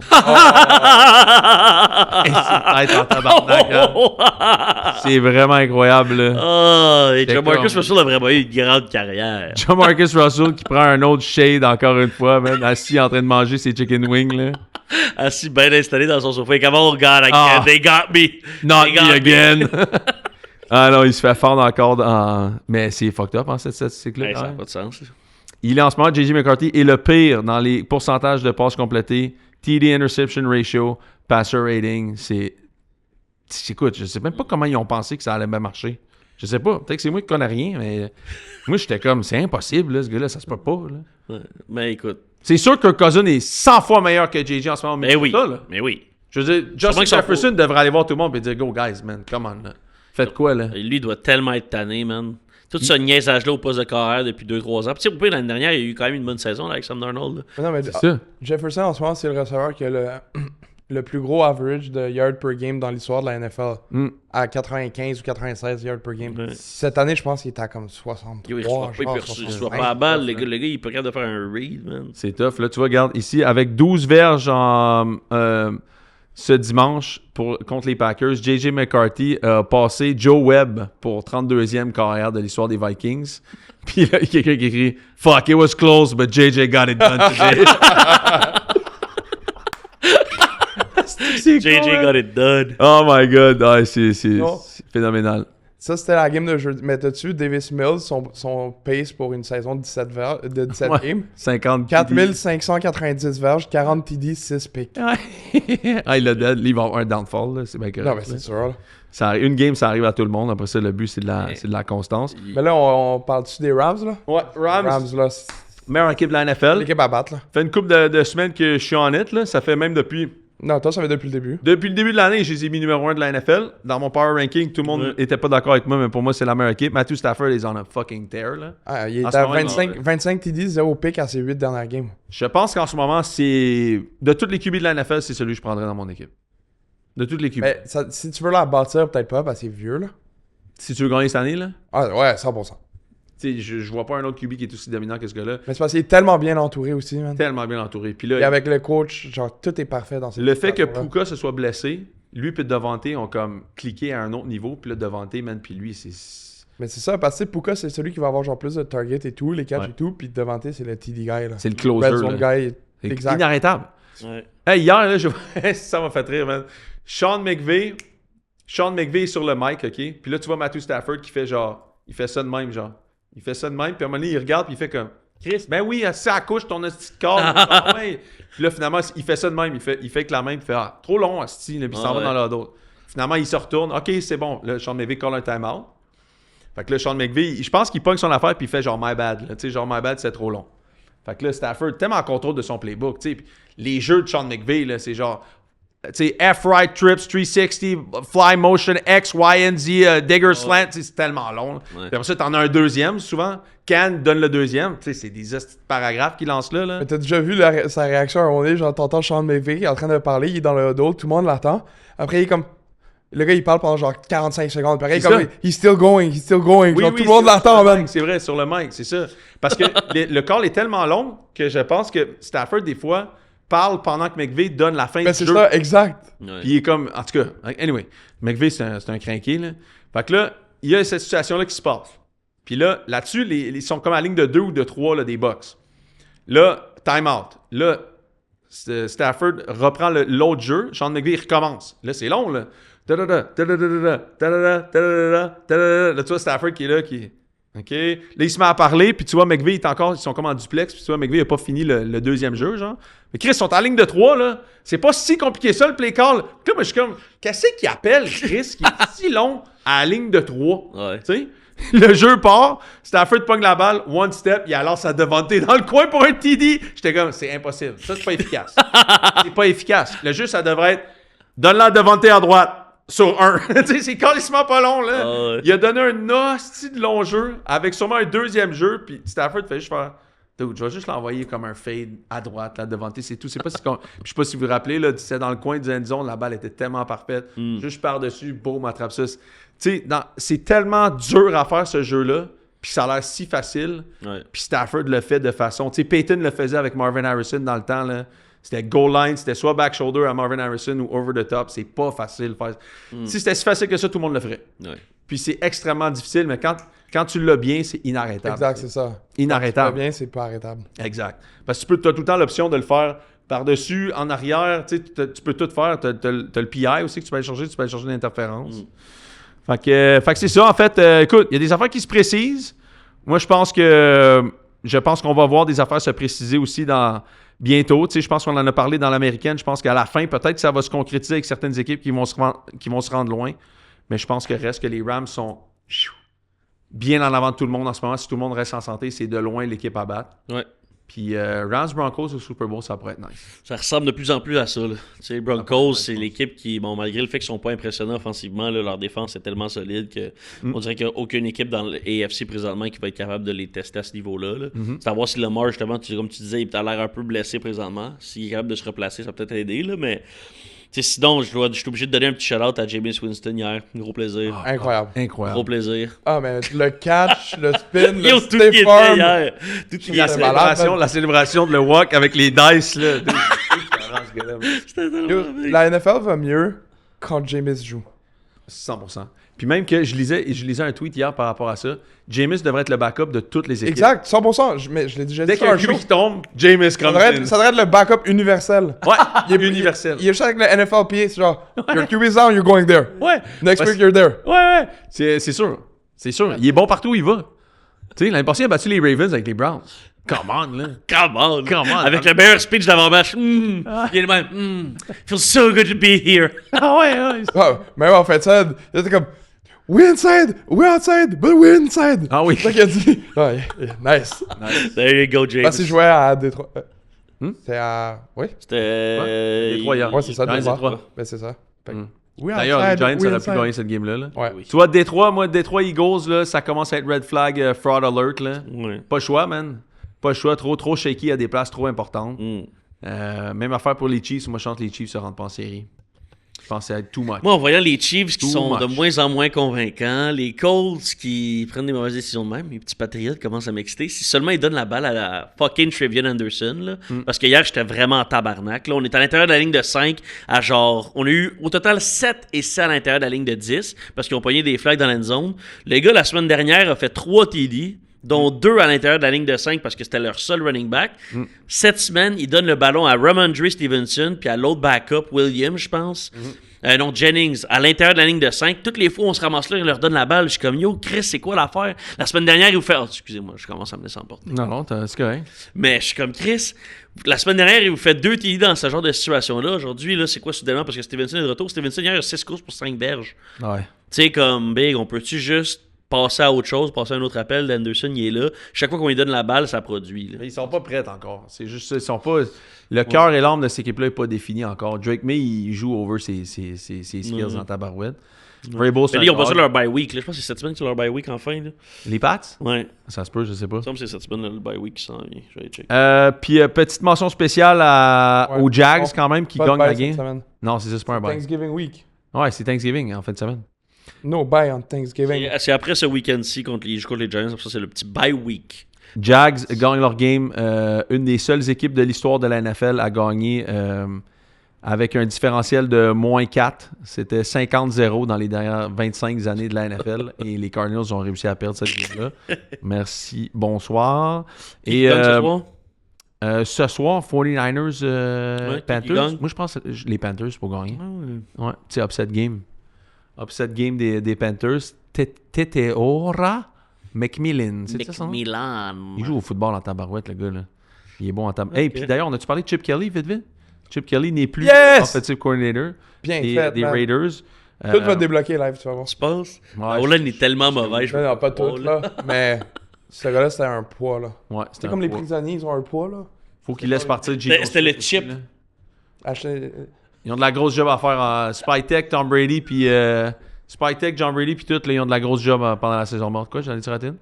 Et c'est tête en tabarnak, hein. C'est vraiment incroyable, là. Ah, et Jamarcus comme- Russell a vraiment eu une grande carrière. Jamarcus Russell qui prend un autre shade encore une fois, man, assis en train de manger ses chicken wings, là. Assis bien installé dans son sofa. Come on, God, Ah. they got me. Not They got me again. Ah non, il se fait fendre encore Mais c'est fucked up, hein, cette statistique-là. Ouais, ça quand n'a même. pas de sens. Il est en ce moment, J.J. McCarthy est le pire dans les pourcentages de passes complétées, TD interception ratio, passer rating. Écoute, je sais même pas comment ils ont pensé que ça allait bien marcher. Je sais pas. Peut-être que c'est moi qui connais rien, mais moi, j'étais comme, c'est impossible, là, ce gars-là, ça se peut pas. Là. Ouais. Mais écoute. C'est sûr que Cousin est 100 fois meilleur que J.J. en ce moment. Mais oui. Ça, là. Mais oui. Je veux dire, Justin qu'ils sont Jefferson devrait aller voir tout le monde et dire, go, guys, man, come on, là. Faites quoi, là? Lui, il doit tellement être tanné, man. Tout ce niaisage-là au poste de carrière depuis 2-3 ans. Puis, tu sais, au pire, l'année dernière, il y a eu quand même une bonne saison là, avec Sam Darnold. Là. Mais non, mais C'est ça. Jefferson, en ce moment, c'est le receveur qui a le plus gros average de yards per game dans l'histoire de la NFL. Mm. À 95 ou 96 yards per game. Ouais. Cette année, je pense qu'il était à comme 63. Yo, il reçoit pas, il reçoit pas la balle. Le gars, il est pas capable de faire un read, man. C'est tough. Là, tu vois, regarde, ici, avec 12 verges ce dimanche contre les Packers, J.J. McCarthy a passé Joe Webb pour 32e carrière de l'histoire des Vikings. Puis là, il y a quelqu'un qui écrit « Fuck, it was close, but J.J. got it done today. » C'est JJ cool, hein? got it done. Oh my God. Ah, c'est Non. phénoménal. Ça, c'était la game de jeudi. Mais t'as-tu Davis Mills, son pace pour une saison de 17 Ouais. games? 50 4590 verges, 40 TD, 6 picks. Ah, il a dead. Lui, il va avoir un downfall. Là. C'est bien correct. Non, mais c'est sûr. Là. Ça arrive- une game, ça arrive à tout le monde. Après ça, le but, c'est de la constance. Mais là, on parle-tu des Rams, là? Ouais, Rams, là, c'est meilleure équipe de la NFL. l'équipe à battre, là. Ça fait une couple de semaines que je suis en net. Là. Ça fait même depuis Non, toi, ça fait depuis le début. le début de l'année, je les ai mis numéro 1 de la NFL. Dans mon power ranking, tout le monde n'était pas d'accord avec moi, mais pour moi, c'est la meilleure équipe. Matthew Stafford est on a fucking tear. Là. Ah, il En est ce à moment, 25 TD, 0 pick à ses 8 dernières games. Je pense qu'en ce moment, c'est. De toutes les QB de la NFL, c'est celui que je prendrais dans mon équipe. De toutes les QB. Mais si tu veux la bâtir, peut-être pas, parce qu'il est vieux, là. Si tu veux gagner cette année, là, Ah, ouais, 100%. tu sais, je vois pas un autre QB qui est aussi dominant que ce gars-là. Mais c'est parce qu'il est tellement bien entouré aussi, man. Tellement bien entouré. Puis là, Et avec le coach, genre, tout est parfait dans cette le fait que situation-là. Puka se soit blessé, lui et Devante ont comme cliqué à un autre niveau. Puis là, Devante, man, puis lui, c'est. Mais c'est ça, parce que Puka, c'est celui qui va avoir genre plus de target et tout, les catchs Ouais. et tout, puis Devante, c'est le TD guy, là. C'est le closer. Red zone là. guy, C'est exact. inarrêtable. Ouais. Hey, hier, là, ça m'a fait rire, man. Sean McVay est sur le mic, OK? Puis là, tu vois Matthew Stafford qui fait genre... Il fait ça de même, genre. Il fait ça de même, puis à un moment donné, il regarde, puis il fait comme... Chris, ben oui, assis à la couche, ton esti de corps. Ah ouais. Puis là, finalement, il fait ça de même. Il fait avec la main, puis il fait « Ah, trop long, esti. » Puis il s'en va dans l'autre d'autre. Finalement, il se retourne. OK, c'est bon. Là, Sean McVay colle un time-out. Fait que là, Sean McVay, je pense qu'il pogne son affaire, puis il fait genre « My bad. » Tu sais, genre « My bad, c'est trop long. » Fait que là, Stafford, tellement en contrôle de son playbook, tu sais. Les jeux de Sean McVay, là, c'est genre... Tu sais, F-right trips, 360, fly motion, X, Y, and Z, digger slant, tu sais, c'est tellement long. Là. Ouais. Puis après ça, t'en as un deuxième, souvent. Can donne le deuxième. Tu sais, c'est des paragraphes qu'il lance là. Mais t'as déjà vu sa réaction à un moment donné, genre, t'entends Sean McVay qui est en train de parler, il est dans le huddle, tout le monde l'attend. Après, il est comme... Le gars, il parle pendant genre 45 secondes. Pareil, C'est comme, ça. he's still going. Genre, tout le monde c'est l'attend, sur le man. mic, c'est vrai, sur le mic, c'est ça. Parce que le call est tellement long que je pense que Stafford, des fois, parle pendant que McVay donne la fin Mais du c'est jeu. ça, exact. Ouais. Puis il est comme... En tout cas, anyway, McVay, c'est un crinqué, là. Fait que là, il y a cette situation-là qui se passe. Puis là, là-dessus, ils sont comme à la ligne de 2 ou de 3 là, des box. Là, time-out. Là, Stafford reprend l'autre jeu. Sean McVay, il recommence. Là, c'est long, là. Là, tu vois Stafford qui est là, qui... OK? Là, il se met à parler, puis tu vois, McVay est encore... Ils sont comme en duplex, puis tu vois, McVay n'a pas fini le deuxième jeu, genre. Mais Chris, ils sont en ligne de 3, là. C'est pas si compliqué ça, le play call. Puis là, moi, je suis comme... Qu'est-ce qu'il appelle, Chris, qui est si long à la ligne de 3? Ouais. Tu sais? Le jeu part, Stafford pogne la balle, one step, il lance à Devante dans le coin pour un TD. J'étais comme, c'est impossible. Ça, c'est pas efficace. C'est pas efficace. Le jeu, ça devrait être, donne-la à Devante à droite. Sur 1. Tu sais, c'est carrément pas long, là. Ah ouais. Il a donné un hostie de long jeu avec sûrement un deuxième jeu. Puis Stafford fait juste faire. Dude, je vais juste l'envoyer comme un fade à droite, là, devant. C'est tout. C'est pas si puis je sais pas si vous vous rappelez, là, c'était dans le coin du end zone, la balle était tellement parfaite. Juste par-dessus, boum, attrape ça. Tu sais, c'est tellement dur à faire ce jeu-là puis ça a l'air si facile. Ouais. Puis Stafford le fait de façon... Tu sais, Peyton le faisait avec Marvin Harrison dans le temps, là. C'était goal line, c'était soit back shoulder à Marvin Harrison ou over the top. C'est pas facile de faire. Si c'était si facile que ça, tout le monde le ferait. Ouais. Puis c'est extrêmement difficile, mais quand tu l'as bien, c'est inarrêtable. Exact, c'est ça. Inarrêtable. Quand tu vas bien, c'est pas arrêtable. Exact. Parce que tu as tout le temps l'option de le faire par-dessus, en arrière. Tu sais, tu peux tout faire. Tu as le PI aussi que tu peux aller chercher. Tu peux aller chercher l'interférence. Fait que c'est ça. En fait, écoute, il y a des affaires qui se précisent. Moi, je pense qu'on va voir des affaires se préciser aussi bientôt. Tu sais, je pense qu'on en a parlé dans l'américaine. Je pense qu'à la fin, peut-être que ça va se concrétiser avec certaines équipes qui vont se rendre loin. Mais je pense que reste que les Rams sont bien en avant de tout le monde en ce moment. Si tout le monde reste en santé, c'est de loin l'équipe à battre. Ouais. Puis Rams Broncos au Super Bowl, ça pourrait être nice. Ça ressemble de plus en plus à ça. Là. Tu sais, Broncos, c'est l'équipe qui, bon, malgré le fait qu'ils sont pas impressionnants offensivement, là, leur défense est tellement solide que on dirait qu'il n'y a aucune équipe dans l'AFC présentement qui va être capable de les tester à ce niveau-là. Là. C'est à voir si Lamar, justement, comme tu disais, il a l'air un peu blessé présentement. S'il est capable de se replacer, ça va peut-être aider. Là, mais sinon, je suis obligé de donner un petit shout-out à Jameis Winston hier. Gros plaisir. Incroyable. Gros plaisir. Ah, mais le catch, le spin, le Yo, tout stiff qui était arm. hier. Tout qui La était célébration de le walk avec les dice, là. C'était tellement Yo, big. la NFL va mieux quand Jameis joue. 100%. Puis même que je lisais un tweet hier par rapport à ça. Jameis devrait être le backup de toutes les équipes. Exact, 100%. Mais je l'ai déjà dit Dès sur qu'il y a un un show. QB qui tombe, Jameis Ça comes devrait, in. être, ça devrait être le backup universel. Ouais, Il est universel. Il est juste avec le NFLPA, c'est genre, your QB's down, you're going there. Ouais. Next Parce- week, you're there. Ouais. C'est sûr. C'est sûr. Il est bon partout où il va. Tu sais, l'année passée, il a battu les Ravens avec les Browns. Come on, là. Come on. Come on. Avec le meilleur speech d'avant-match. Il est le même. Feels so good to be here. Ah ouais. Ah, même en fait, ça, il était comme, we're inside, we're outside, but we're inside. Ah oui. C'est ça qu'il a dit. Ah, nice. There you go, James. Parce qu'il jouait à Détroit. C'est à. Oui. C'était. Détroit hier. Ouais, c'est ça, Dans les Détroit. Détroit. Ben, c'est ça. Fait que, we're D'ailleurs, les outside, Giants we're auraient pu inside. gagner cette game-là. Là. Ouais. Tu vois, Détroit Eagles, là, ça commence à être red flag, fraud alert. Là. Ouais. Pas le choix, man. Pas le choix. Trop shaky à des places trop importantes. Même affaire pour les Chiefs. Moi, je chante les Chiefs se rendent pas en série. Je pense que ça va être too much. Moi, en voyant les Chiefs qui Too sont de much. moins en moins convaincants, les Colts qui prennent des mauvaises décisions de même, mes petits patriotes commencent à m'exciter. Si seulement ils donnent la balle à la fucking Trevion Anderson, là, parce que hier, j'étais vraiment en tabarnak. Là, on est à l'intérieur de la ligne de 5 à genre... On a eu au total 7 essais à l'intérieur de la ligne de 10 parce qu'ils ont pogné des flags dans l'end zone. Le gars, la semaine dernière, a fait 3 TD, dont 2 à l'intérieur de la ligne de 5 parce que c'était leur seul running back. Cette semaine, ils donnent le ballon à Ramondre Stevenson puis à l'autre backup, Williams, je pense. Non, Jennings, à l'intérieur de la ligne de 5. Toutes les fois où on se ramasse là, ils leur donnent la balle. Je suis comme, yo, Chris, c'est quoi l'affaire? La semaine dernière, ils vous fait... Oh, excusez-moi, je commence à me laisser emporter. Non, c'est correct. Mais je suis comme, Chris, la semaine dernière, il vous fait 2 TD dans ce genre de situation-là. Aujourd'hui, là, c'est quoi soudainement? Parce que Stevenson est de retour. Stevenson, hier, il a 6 courses pour 5 berges. Ouais. Tu sais, comme, Big, on peut-tu juste passer à autre chose, passer à un autre appel? Anderson, il est là. Chaque fois qu'on lui donne la balle, ça produit. Là. Mais ils sont pas prêts encore. C'est juste ça. Ils sont pas... Le cœur et l'âme de cette équipe-là n'est pas défini encore. Drake May, il joue over ses skills en tabarouette. Vrabel, c'est Mais là, ils ont un pas ça dog. leur bye week. Là. Je pense que c'est cette semaine que c'est leur bye week enfin. Là. Les Pats? Ouais. Ça se peut, je sais pas. Il me semble que c'est cette semaine là, le bye week qui s'en vient. Je vais aller checker. Puis petite mention spéciale Ouais. aux Jags Bon, quand même qui Pas de gagnent la bye cette game. semaine. Non, c'est ça, c'est pas un bye. Thanksgiving week. Ouais, c'est Thanksgiving en fin de semaine. No bye on Thanksgiving. C'est après ce week-end-ci contre les Giants. Ça, c'est le petit bye week. Jags gagnent leur game. Une des seules équipes de l'histoire de la NFL à gagner avec un différentiel de moins 4. C'était 50-0 dans les dernières 25 années de la NFL. Et les Cardinals ont réussi à perdre cette game-là. Merci. Bonsoir. Qui gagne ce soir? Ce soir, 49ers Ouais, qui Panthers. gagne? Moi, je pense que les Panthers pour gagner. Ah ouais. Ouais, tu sais, upset game. Upset game des Panthers. Teteora McMillan. C'est ça son nom? Milan. Il joue au football en tabarouette, le gars, là. Il est bon en tabarouette. Hey, puis d'ailleurs, on a-tu parlé de Chip Kelly, vite? Chip Kelly n'est plus Yes! offensive coordinator Bien des fait, man. Raiders. Tout va débloquer live, tu vas voir. Tu penses? Ouais, Olan est tellement mauvais. je Non, peux pas croire, tout, là. Mais ce gars-là, c'était un poids, là. Ouais, C'est comme les prisonniers, ils ont un poids, là. Faut qu'il laisse partir Gino C'était le Smith chip. aussi, là. Acheter... Ils ont de la grosse job à faire en Spytech, Tom Brady, puis Spytech, John Brady, puis tout, là, ils ont de la grosse job pendant la saison morte. Quoi, j'en ai dit ratine?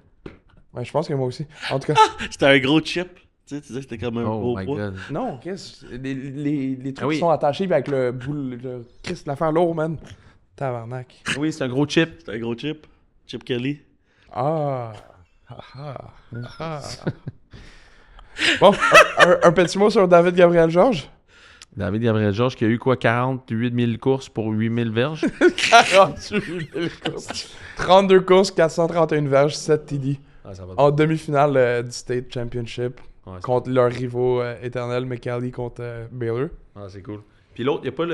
Ouais, je pense que moi aussi. En tout cas, C'était un gros chip. Tu sais, tu disais que c'était comme un Oh gros my poids. god. non, qu'est-ce les trucs Ah oui. qui sont attachés puis avec le boule, le Christ, l'affaire lourd, man. Tabarnak. Oui, c'est un gros chip. C'était un gros chip. Chip Kelly. Ah. Bon, un petit mot sur David Gabriel Georges. David Gabriel Georges qui a eu quoi, 48 000 courses pour 8 000 verges? 48 000 courses. 32 courses, 431 verges, 7 TD. Ah, ça va. En demi-finale du State Championship Ouais, contre leurs rivaux éternels, McCallie contre Baylor. Ah, c'est cool. Puis l'autre, il n'y a pas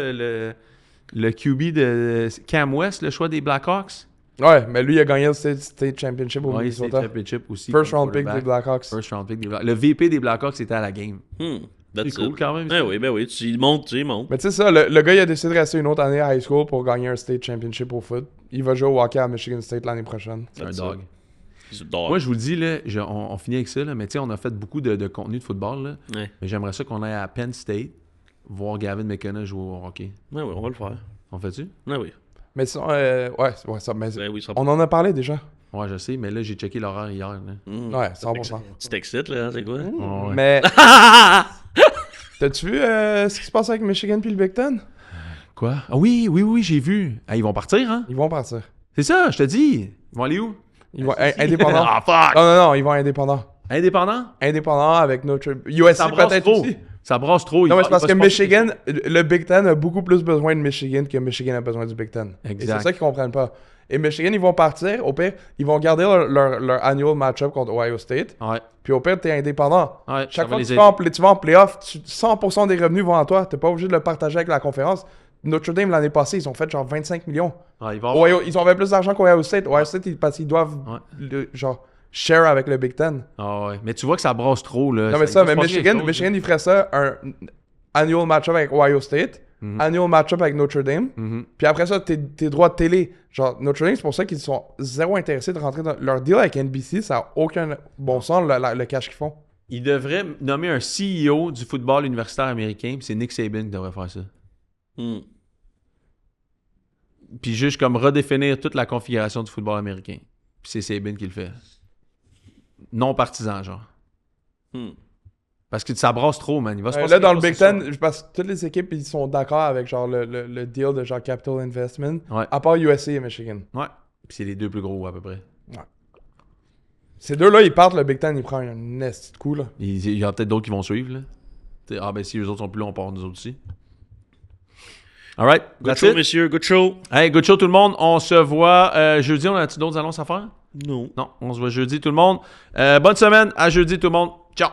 le QB de Cam West, le choix des Blackhawks? Ouais, mais lui, il a gagné le State Championship au Ouais, c'est Minnesota. championship aussi. First comme round pick des quarterback. Blackhawks. First round pick des Blackhawks. Le VP des Blackhawks était à la game. That's C'est cool it. quand même. Ben oui, tu montes. Mais tu sais ça, le gars, il a décidé de rester une autre année à high school pour gagner un State Championship au foot. Il va jouer au hockey à Michigan State l'année prochaine. C'est un That's dog. He's a dog. Moi, je vous le dis, là, on finit avec ça, là, mais tu sais, on a fait beaucoup de contenu de football. Là, Ouais. mais j'aimerais ça qu'on aille à Penn State voir Gavin McKenna jouer au hockey. Ouais, oui, on va le faire. On fait-tu? Ouais, oui. Mais sinon, ça, mais Ben oui, ça on en a parlé déjà. Ouais, je sais, mais là, j'ai checké l'horaire hier. Là. Ouais, 100%. Tu t'excites, là, c'est quoi? Ouais. Mais t'as-tu vu ce qui se passe avec Michigan puis le Big Ten? Quoi? Ah oui, j'ai vu. Ah, ils vont partir, hein? Ils vont partir. C'est ça, je te dis. Ils vont aller où? Ils vont indépendants. Ah, fuck! Non, ils vont indépendants. Indépendant? Indépendants avec notre USC Ça brasse peut-être trop. aussi. Ça brasse trop. Non, mais Il c'est parce va que se passer Michigan, le Big Ten a beaucoup plus besoin de Michigan que Michigan a besoin du Big Ten. Exact. Et c'est ça qu'ils comprennent pas. Et Michigan, ils vont partir. Au pire, ils vont garder leur annual match-up contre Ohio State. Ouais, Puis au pire, t'es indépendant. ouais. Chaque ça fois va que les tu vas en playoff, 100% des revenus vont à toi. T'es pas obligé de le partager avec la conférence. Notre Dame, l'année passée, ils ont fait genre 25 millions. Ouais, il va avoir... Ils ont fait plus d'argent qu'Ohio State. Ohio State, parce qu'ils doivent genre share avec le Big Ten. Ah ouais. Mais tu vois que ça brasse trop, là. Non, mais il va se mais passer quelque chose, Michigan, il ferait ça, un annual match-up avec Ohio State, annual match-up avec Notre Dame, puis après ça, tes droits de télé. Genre, Notre Dame, c'est pour ça qu'ils sont zéro intéressés de rentrer dans leur deal avec NBC, ça n'a aucun bon sens, le cash qu'ils font. Il devrait nommer un CEO du football universitaire américain, puis c'est Nick Saban qui devrait faire ça. Puis juste comme redéfinir toute la configuration du football américain. Puis c'est Saban qui le fait. Non partisan, genre. Parce que ça brasse trop, man. Il va se passer Là, dans le quelque Big chose, c'est Ten, parce que toutes les équipes, ils sont d'accord avec genre le deal de genre Capital Investment, Ouais. à part USC et Michigan. ça. Ouais. Puis c'est les deux plus gros, à peu près. Ces deux-là, ils partent, le Big Ten, ils prennent un nest de coup, là. Il y a peut-être d'autres qui vont suivre, là. T'sais, ah, ben si eux autres sont plus là, on part nous autres aussi. Alright. Good That's show, it. messieurs, good show. Hey, good show tout le monde. On se voit jeudi. On a-tu d'autres annonces à faire? Non. Non, on se voit jeudi tout le monde. Bonne semaine. À jeudi tout le monde. Ciao.